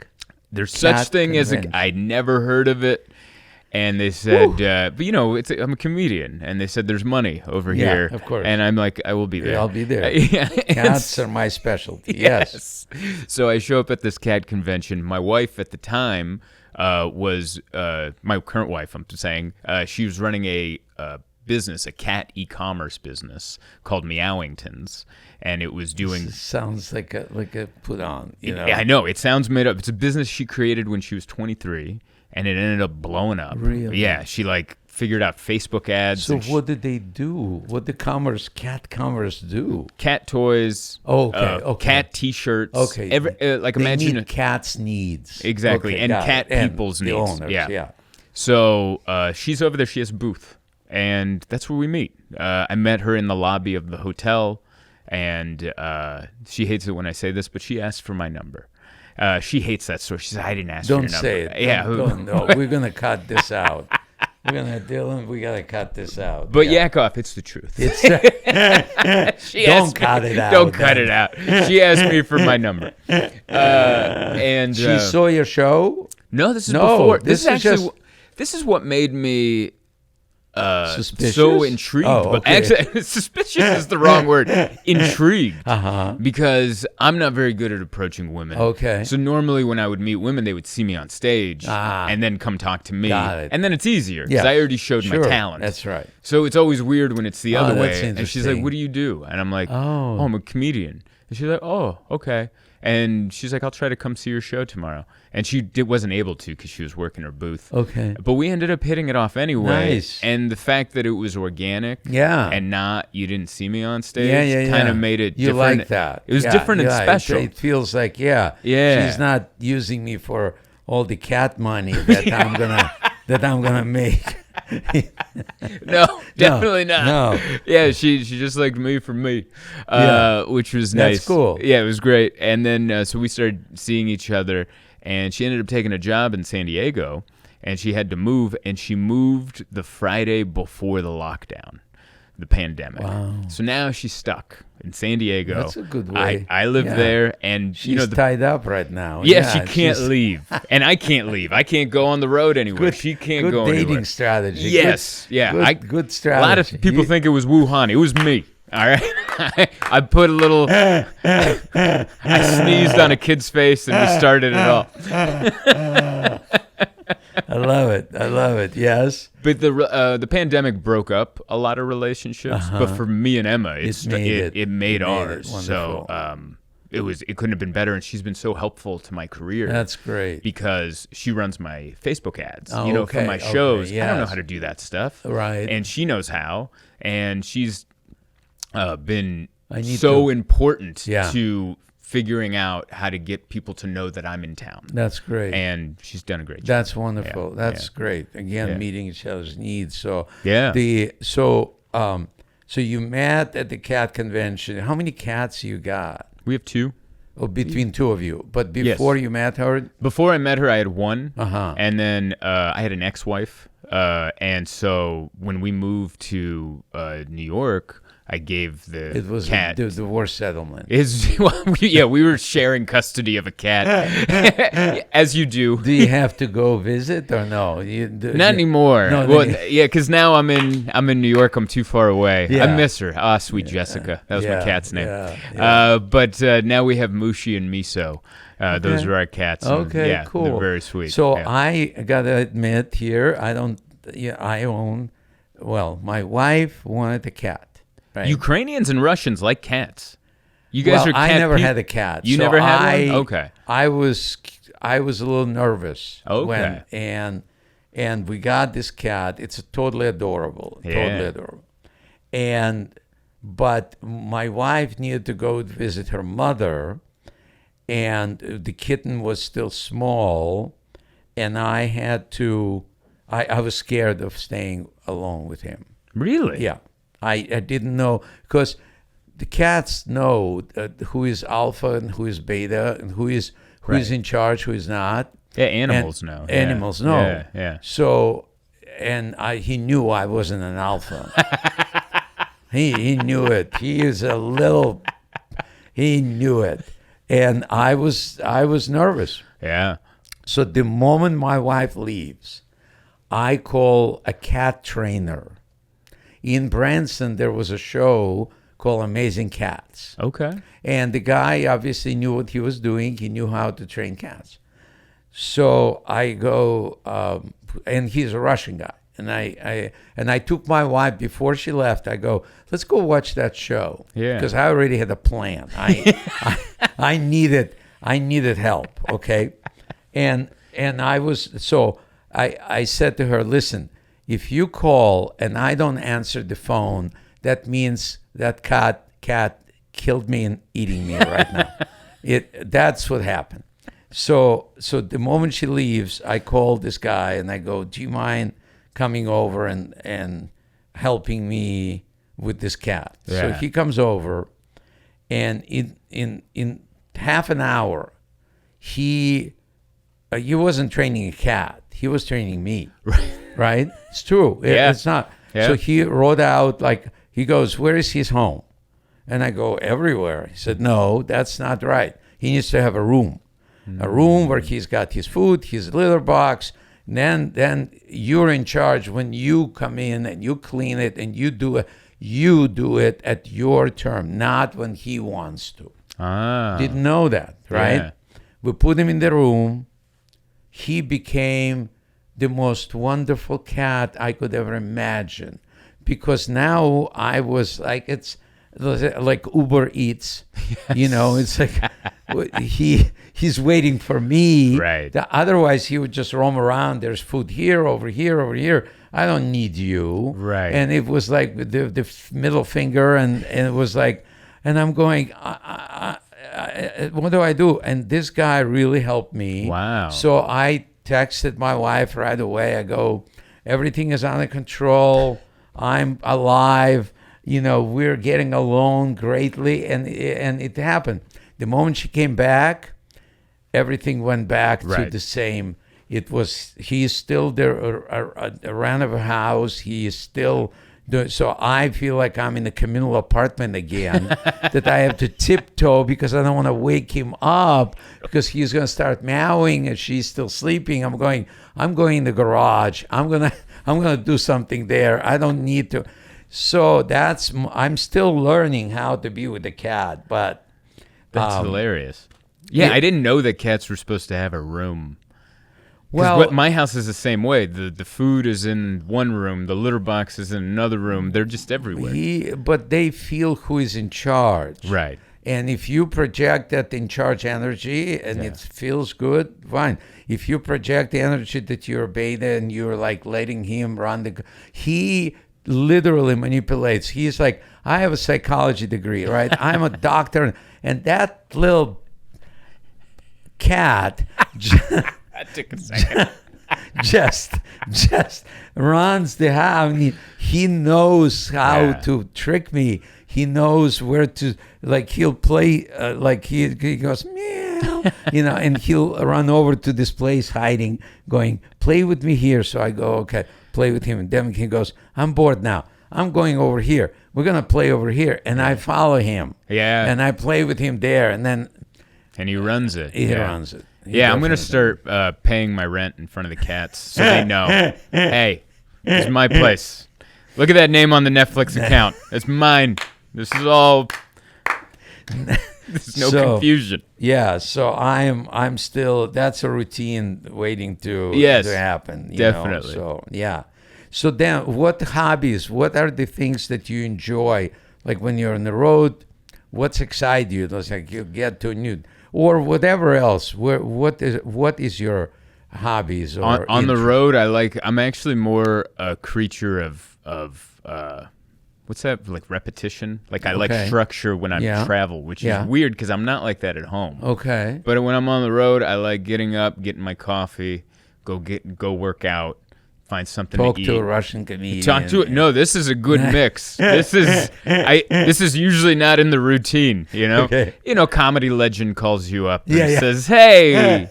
There's such thing as I never heard of it. And they said, but I'm a comedian, and they said there's money over here. Of course. And I'm like, I will be there. I'll be there. Yeah. Cats are my specialty. Yes. So I show up at this cat convention. My wife at the time was my current wife. I'm saying she was running a business, a cat e-commerce business called Meowingtons, and it was doing. Sounds like a put on. Yeah, I know, it sounds made up. It's a business she created when she was 23, and it ended up blowing up. Really? Yeah, she figured out Facebook ads. So what did they do? What did cat commerce do? Cat toys. Okay. Cat T-shirts. Okay. Imagine meet cats' needs. Exactly, Okay, and got cat it. And people's the needs. Owners, yeah. yeah. So she's over there. She has a booth, and that's where we meet. I met her in the lobby of the hotel, and she hates it when I say this, but she asked for my number. She hates that story. She said, I didn't ask for your number. Don't say it. Yeah. No, we're going to cut this out. Dylan, we got to cut this out. But Yakov, it's the truth. Don't cut it out. Don't cut it out. She asked me for my number. And she saw your show? No, this is before. This is what made me suspicious? so intrigued. But actually, suspicious is the wrong word. Intrigued. Because I'm not very good at approaching women. Okay. So normally when I would meet women, they would see me on stage and then come talk to me. Got it. And then it's easier because I already showed my talent. That's right. So it's always weird when it's the other that's way. And she's like, what do you do? And I'm like, oh, I'm a comedian. And she's like, oh, okay. And she's like, I'll try to come see your show tomorrow. And she wasn't able to because she was working her booth. Okay. But we ended up hitting it off anyway. Nice. And the fact that it was organic and not, you didn't see me on stage kind of made it different. You like that. It was different and special. It feels like, she's not using me for all the cat money that I'm gonna make. No, definitely not. No. Yeah, she just liked me for me, which was nice. That's cool. Yeah, it was great. And then so we started seeing each other, and she ended up taking a job in San Diego, and she had to move, and she moved the Friday before the lockdown, the pandemic. Wow. So now she's stuck in San Diego. That's a good way. I live there, and she's tied up right now. Yeah, she can't leave, and I can't leave. I can't go on the road anywhere. She can't go anywhere. Good dating strategy. Yes, good strategy. A lot of people think it was Wuhan. It was me. All right, I put a little. I sneezed on a kid's face, and we started it all. I love it. Yes. But the pandemic broke up a lot of relationships. But for me and Emma, it made ours. So it couldn't have been better. And she's been so helpful to my career. That's great. Because she runs my Facebook ads. For my shows. I don't know how to do that stuff. Right. And she knows how. And she's been so important to figuring out how to get people to know that I'm in town. That's great. And she's done a great job. That's wonderful. That's great. Again, meeting each other's needs. So so you met at the cat convention. How many cats you got? We have 2. Oh, between 2 of you. But before you met her? Before I met her, I had 1. And then I had an ex-wife. And so when we moved to New York, I gave the cat. It was the divorce settlement. We were sharing custody of a cat, as you do. Do you have to go visit or no? Not anymore. No, because now I'm in New York. I'm too far away. Yeah. I miss her. Sweet Jessica. That was my cat's name. But now we have Mushi and Miso. Those are our cats. Okay, cool. They're very sweet. So I gotta admit here, my wife wanted a cat. Right. Ukrainians and Russians like cats. You guys are cat I never had a cat. You never had one? Okay. I was a little nervous. Okay. And we got this cat. It's totally adorable. Totally adorable. But my wife needed to go visit her mother, and the kitten was still small, and I was scared of staying alone with him. Really? Yeah. I didn't know, because the cats know who is alpha and who is beta and who is in charge, who is not. Yeah, animals know. Animals know. Yeah. So, he knew I wasn't an alpha. he knew it. He knew it, and I was nervous. Yeah. So the moment my wife leaves, I call a cat trainer. In Branson, there was a show called Amazing Cats. Okay. And the guy obviously knew what he was doing. He knew how to train cats. So I go, and he's a Russian guy. And I took my wife before she left. I go, let's go watch that show. Yeah. Because I already had a plan. I needed help. Okay. And I said to her, listen, if you call and I don't answer the phone, that means that cat killed me and eating me right now. That's what happened. So the moment she leaves, I call this guy and I go, do you mind coming over and helping me with this cat? Yeah. So he comes over, and in half an hour, he wasn't training a cat. He was training me. Right? It's true. Yeah. It's not. Yeah. So he wrote out, like, he goes, where is his home? And I go, everywhere. He said, no, that's not right. He needs to have a room. A room where he's got his food, his litter box. Then you're in charge when you come in and you clean it and you do it at your term, not when he wants to. Didn't know that, right? Yeah. We put him in the room. He became the most wonderful cat I could ever imagine, because now I was like, it's like Uber Eats. Yes. You know, it's like he's waiting for me. Right. Otherwise, he would just roam around. There's food here, over here, over here. I don't need you. Right. And it was like the middle finger, and it was like, and I'm going, what do I do? And this guy really helped me. Wow. So I texted my wife right away. I go, everything is under control. I'm alive. You know, we're getting along greatly, and it happened. The moment she came back, everything went back to the same. He is still there around of a house. He is still doing, so I feel like I'm in a communal apartment again, that I have to tiptoe because I don't want to wake him up because he's going to start meowing and she's still sleeping. I'm going in the garage. I'm going to do something there. I don't need to. So I'm still learning how to be with the cat, but that's hilarious. Yeah, I didn't know that cats were supposed to have a room. Well, my house is the same way. The food is in one room, the litter box is in another room. They're just everywhere. But they feel who is in charge. Right. And if you project that in charge energy and it feels good, fine. If you project the energy that you're beta and you're like letting him run he literally manipulates. He's like, I have a psychology degree, right? I'm a doctor. And that little cat That took a second. just runs the house. He knows how to trick me. He knows where to, like, he'll play, like he goes, meow, you know, and he'll run over to this place hiding, going, play with me here. So I go, okay, play with him. And then he goes, I'm bored now. I'm going over here. We're going to play over here. And I follow him. Yeah. And I play with him there. And then. And he runs it. He runs it. I'm going to start paying my rent in front of the cats so they know, hey, this is my place. Look at that name on the Netflix account. It's mine. This is all. There's no confusion. Yeah, so I'm still. That's a routine waiting to happen. Definitely. So yeah. So then, what hobbies? What are the things that you enjoy? Like when you're on the road, what's excites you? It's like you get to new. Or whatever else. What is your hobbies? Or on the road, I'm actually more a creature of what's that, like repetition? Like I like structure when I travel, which is weird because I'm not like that at home. Okay. But when I'm on the road, I like getting up, getting my coffee, go work out. Find something Talk to eat. to a Russian comedian. Talk to it. No, this is a good mix. This is usually not in the routine, you know. Okay. You know, comedy legend calls you up and says, "Hey,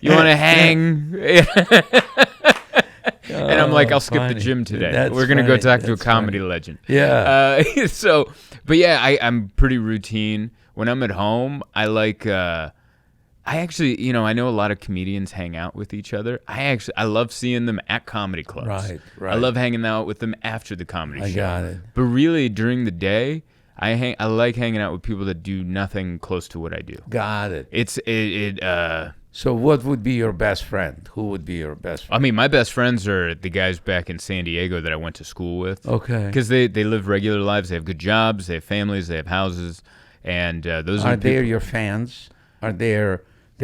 you want to hang?" And I'm like, "I'll skip the gym today. We're gonna go talk to a comedy legend." Yeah. But yeah, I'm pretty routine. When I'm at home, I like I actually, I know a lot of comedians hang out with each other. I love seeing them at comedy clubs. Right. I love hanging out with them after the comedy show. I got it. But really, during the day, I like hanging out with people that do nothing close to what I do. Got it. So what would be your best friend? Who would be your best friend? I mean, my best friends are the guys back in San Diego that I went to school with. Okay. Because they live regular lives. They have good jobs. They have families. They have houses. And those Are are they your fans? Are they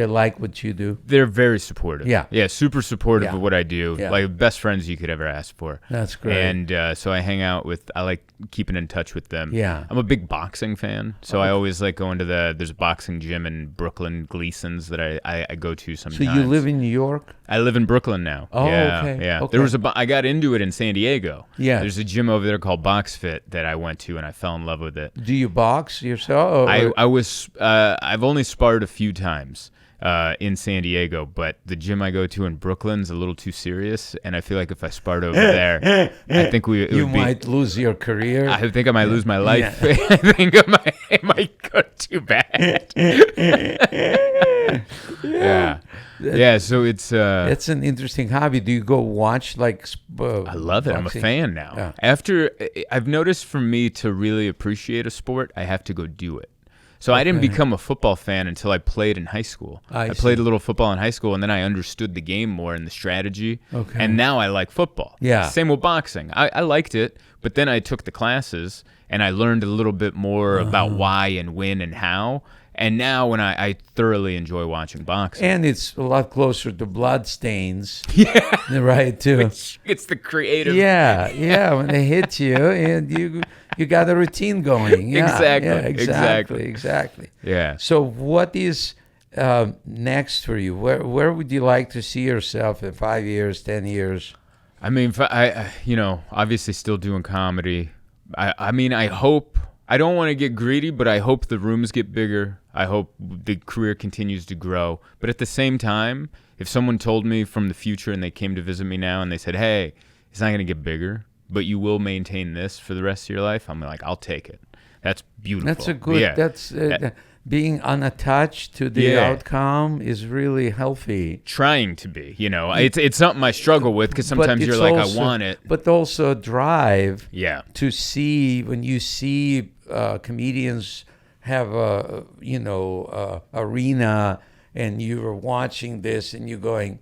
like what you do? They're very supportive. Yeah. Super supportive Yeah. of what I do. Yeah. Like best friends you could ever ask for. That's great. And so I hang out with. I like keeping in touch with them. Yeah. I'm a big boxing fan, so I always like going to there's a boxing gym in Brooklyn, Gleason's, that I go to So sometimes. you live in New York? I live in Brooklyn now. Oh, yeah, okay. Yeah. Okay. There was I got into it in San Diego. Yeah. There's a gym over there called Box Fit that I went to, and I fell in love with it. Do you box yourself? I've only sparred a few times in San Diego, but the gym I go to in Brooklyn's a little too serious, and I feel like if I sparred over there, I think you might lose your career. I think I might lose my life. Yeah. I think it might go too bad. Yeah. So it's an interesting hobby. Do you go watch like? I love it. I'm a boxing? fan now. Yeah. After I've noticed, for me to really appreciate a sport, I have to go do it. So I didn't become a football fan until I played in high school. I played a little football in high school, and then I understood the game more and the strategy. Okay. And now I like football. Yeah. Same with boxing. I liked it, but then I took the classes, and I learned a little bit more about why and when and how. And now when I thoroughly enjoy watching boxing. And it's a lot closer to blood stains. Yeah. Right, too. It's the creative. Yeah. When they hit you, and you got a routine going. Yeah, exactly. Yeah. So what is next for you? Where would you like to see yourself in 5 years, 10 years? I mean, obviously still doing comedy. I hope, I don't want to get greedy, but I hope the rooms get bigger. I hope the career continues to grow. But at the same time, if someone told me from the future and they came to visit me now and they said, hey, it's not going to get bigger, but you will maintain this for the rest of your life, I'm like, I'll take it. That's beautiful. That's a good, Yeah. Being unattached to the outcome is really healthy. Trying to be, it's something I struggle with, because sometimes you're like, I want it. But also drive Yeah. to see, when you see comedians have a, arena, and you're watching this and you're going,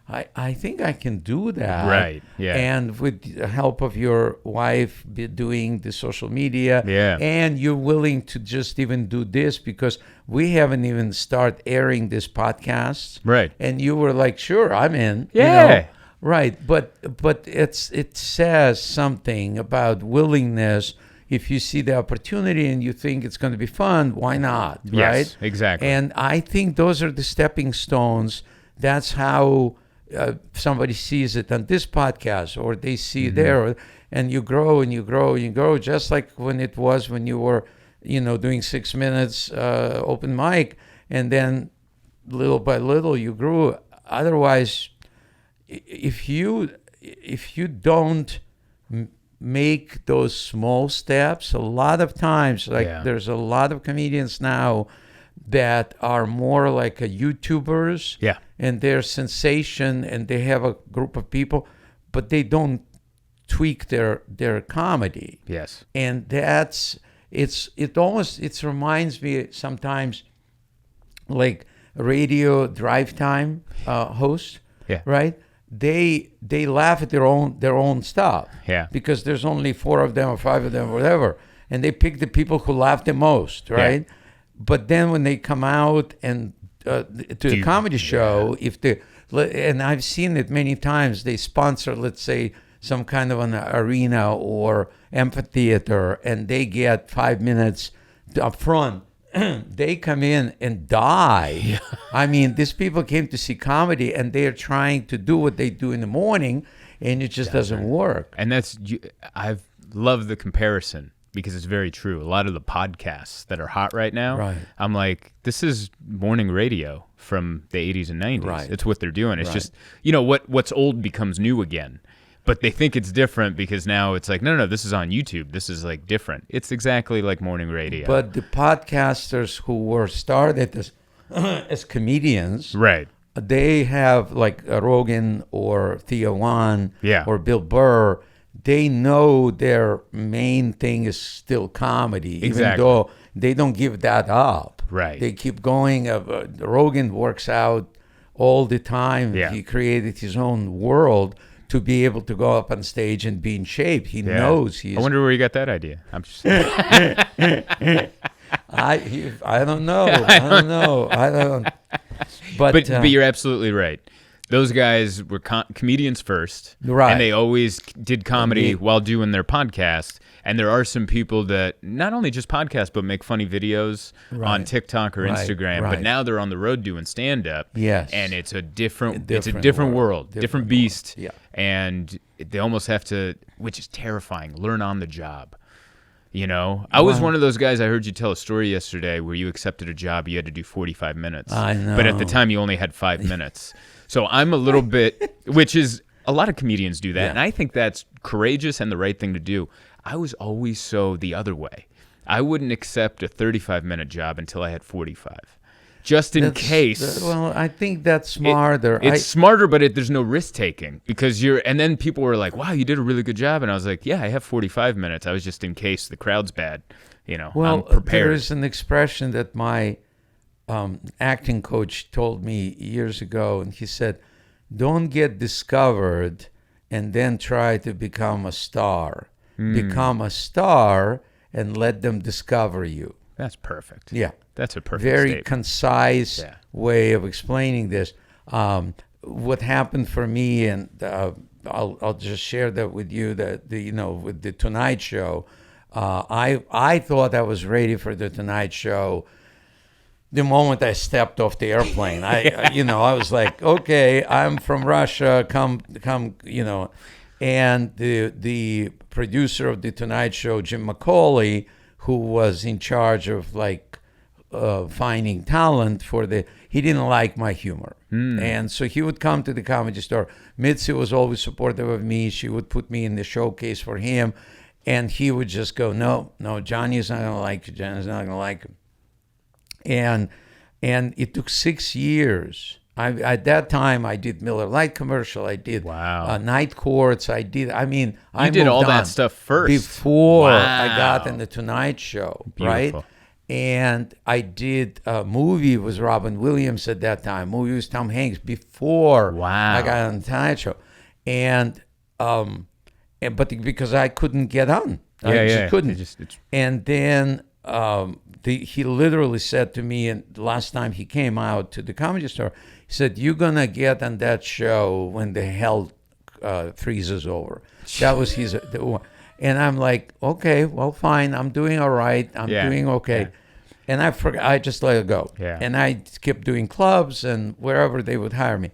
I think I can do that. Right, yeah. And with the help of your wife doing the social media, Yeah. and you're willing to just even do this, because we haven't even started airing this podcast. Right. And you were like, sure, I'm in. Yeah. Right. But it says something about willingness. If you see the opportunity and you think it's going to be fun, why not? Yes, right? exactly. And I think those are the stepping stones. That's how somebody sees it on this podcast, or they see it there, and you grow and you grow and you grow, just like when you were, doing 6 minutes open mic, and then little by little you grew. Otherwise, if you don't make those small steps, a lot of times, there's a lot of comedians now that are more like a YouTubers, Yeah. and they're sensation, and they have a group of people, but they don't tweak their comedy. Yes. And it reminds me sometimes like a radio drive time host. Yeah. Right? They laugh at their own stuff. Yeah. Because there's only 4 of them or 5 of them or whatever, and they pick the people who laugh the most, right? Yeah. But then when they come out and to the comedy show, and I've seen it many times, they sponsor, let's say, some kind of an arena or amphitheater, and they get 5 minutes up front. They come in and die. Yeah. I mean, these people came to see comedy, and they're trying to do what they do in the morning, and it just doesn't work. And I've loved the comparison, because it's very true. A lot of the podcasts that are hot right now, Right. I'm like, this is morning radio from the 80s and 90s. Right. It's what they're doing. It's Right. just, what's old becomes new again. But they think it's different because now it's like, no, this is on YouTube. This is like different. It's exactly like morning radio. But the podcasters who were started as comedians, Right. they have like Rogan or Theo Wan Yeah. or Bill Burr. They know their main thing is still comedy, even Exactly. though they don't give that up. Right. They keep going. Rogan works out all the time. Yeah. He created his own world to be able to go up on stage and be in shape. He Yeah. knows he's. I wonder where you got that idea. I'm just I don't know. I don't know. I don't. but you're absolutely right. Those guys were comedians first, Right. And they always did comedy And while doing their podcast. And there are some people that not only just podcast but make funny videos on Right. TikTok or Right, Instagram. But right. now they're on the road doing stand up. Yes. And it's a different Different world, world. different beast. Yeah. And they almost have to, which is terrifying, learn on the job. You know, I was one of those guys. I heard you tell a story yesterday where you accepted a job. You had to do 45 minutes. I know. But at the time, you only had 5 minutes. So I'm a little bit, which is a lot of comedians do that. Yeah. And I think that's courageous and the right thing to do. I was always so the other way. I wouldn't accept a 35-minute job until I had 45. Just in case. Well, I think that's smarter. It's smarter, but there's no risk taking because and then people were like, wow, you did a really good job. And I was like, yeah, I have 45 minutes. I was just in case the crowd's bad. You know, Well, I'm prepared. there is an expression that my acting coach told me years ago, and he said, don't get discovered and then try to become a star. Become a star and let them discover you. That's perfect. Yeah. That's a perfect Very statement. concise Yeah. way of explaining this. What happened for me, and I'll just share that with you. That with the Tonight Show, I thought I was ready for the Tonight Show. The moment I stepped off the airplane, I was like, okay, I'm from Russia. Come, and the producer of the Tonight Show, Jim McCauley, who was in charge of finding talent he didn't like my humor. And so he would come to the Comedy Store. Mitzi was always supportive of me. She would put me in the showcase for him. And he would just go, no, Johnny's not going to like you. Johnny's not going to like him. And it took 6 years. At that time, I did Miller Lite commercial. I did Night Courts. I did all that stuff first. Before Wow. I got in the Tonight Show, Beautiful. right? And I did a movie with Robin Williams at that time. Movie with Tom Hanks before I got on the Tonight Show. And but because I couldn't get on. I just couldn't. And then he literally said to me, and the last time he came out to the Comedy Store, he said, you're going to get on that show when the hell freezes over. That was his... And I'm like, okay, well, fine. I'm doing all right. I'm doing okay. Yeah. And I forgot. I just let it go. Yeah. And I kept doing clubs and wherever they would hire me.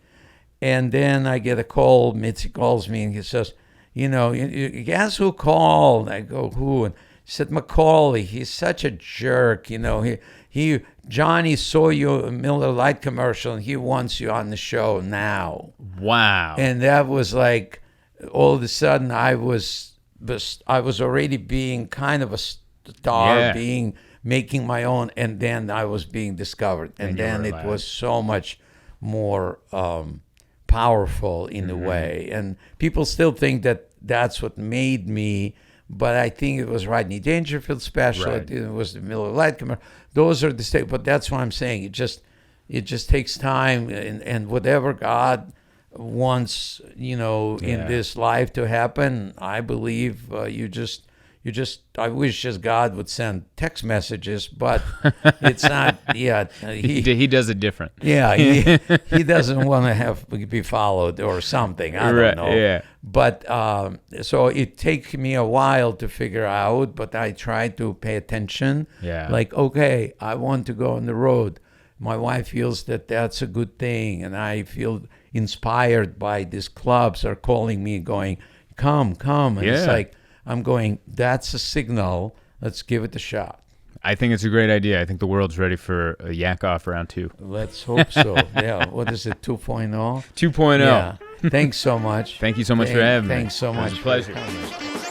And then I get a call. Mitzi calls me and he says, guess who called? I go, who? And he said, Macaulay. He's such a jerk. Johnny saw you in Miller Lite commercial and he wants you on the show now. Wow. And that was like, all of a sudden I was already being kind of a star, making my own, and then I was being discovered. And then it was so much more powerful in a way. And people still think that that's what made me, but I think it was Rodney Dangerfield special. Right. It was the Miller Lite commercial. Those are the state, but that's what I'm saying. It just takes time, and whatever God wants, in this life to happen, I believe I wish just God would send text messages, but it's not yet. He does it different. Yeah, he doesn't want to be followed or something. I don't know. Yeah. But so it takes me a while to figure out, but I try to pay attention. Yeah. Like, okay, I want to go on the road. My wife feels that that's a good thing, and I feel inspired by these clubs are calling me going, come. And it's like, I'm going, that's a signal. Let's give it a shot. I think it's a great idea. I think the world's ready for a Yakov round 2. Let's hope so. Yeah. What is it, 2.0? 2.0. Yeah. Thanks so much. Thank you so much for having me. Thanks so much. It was a pleasure. For coming.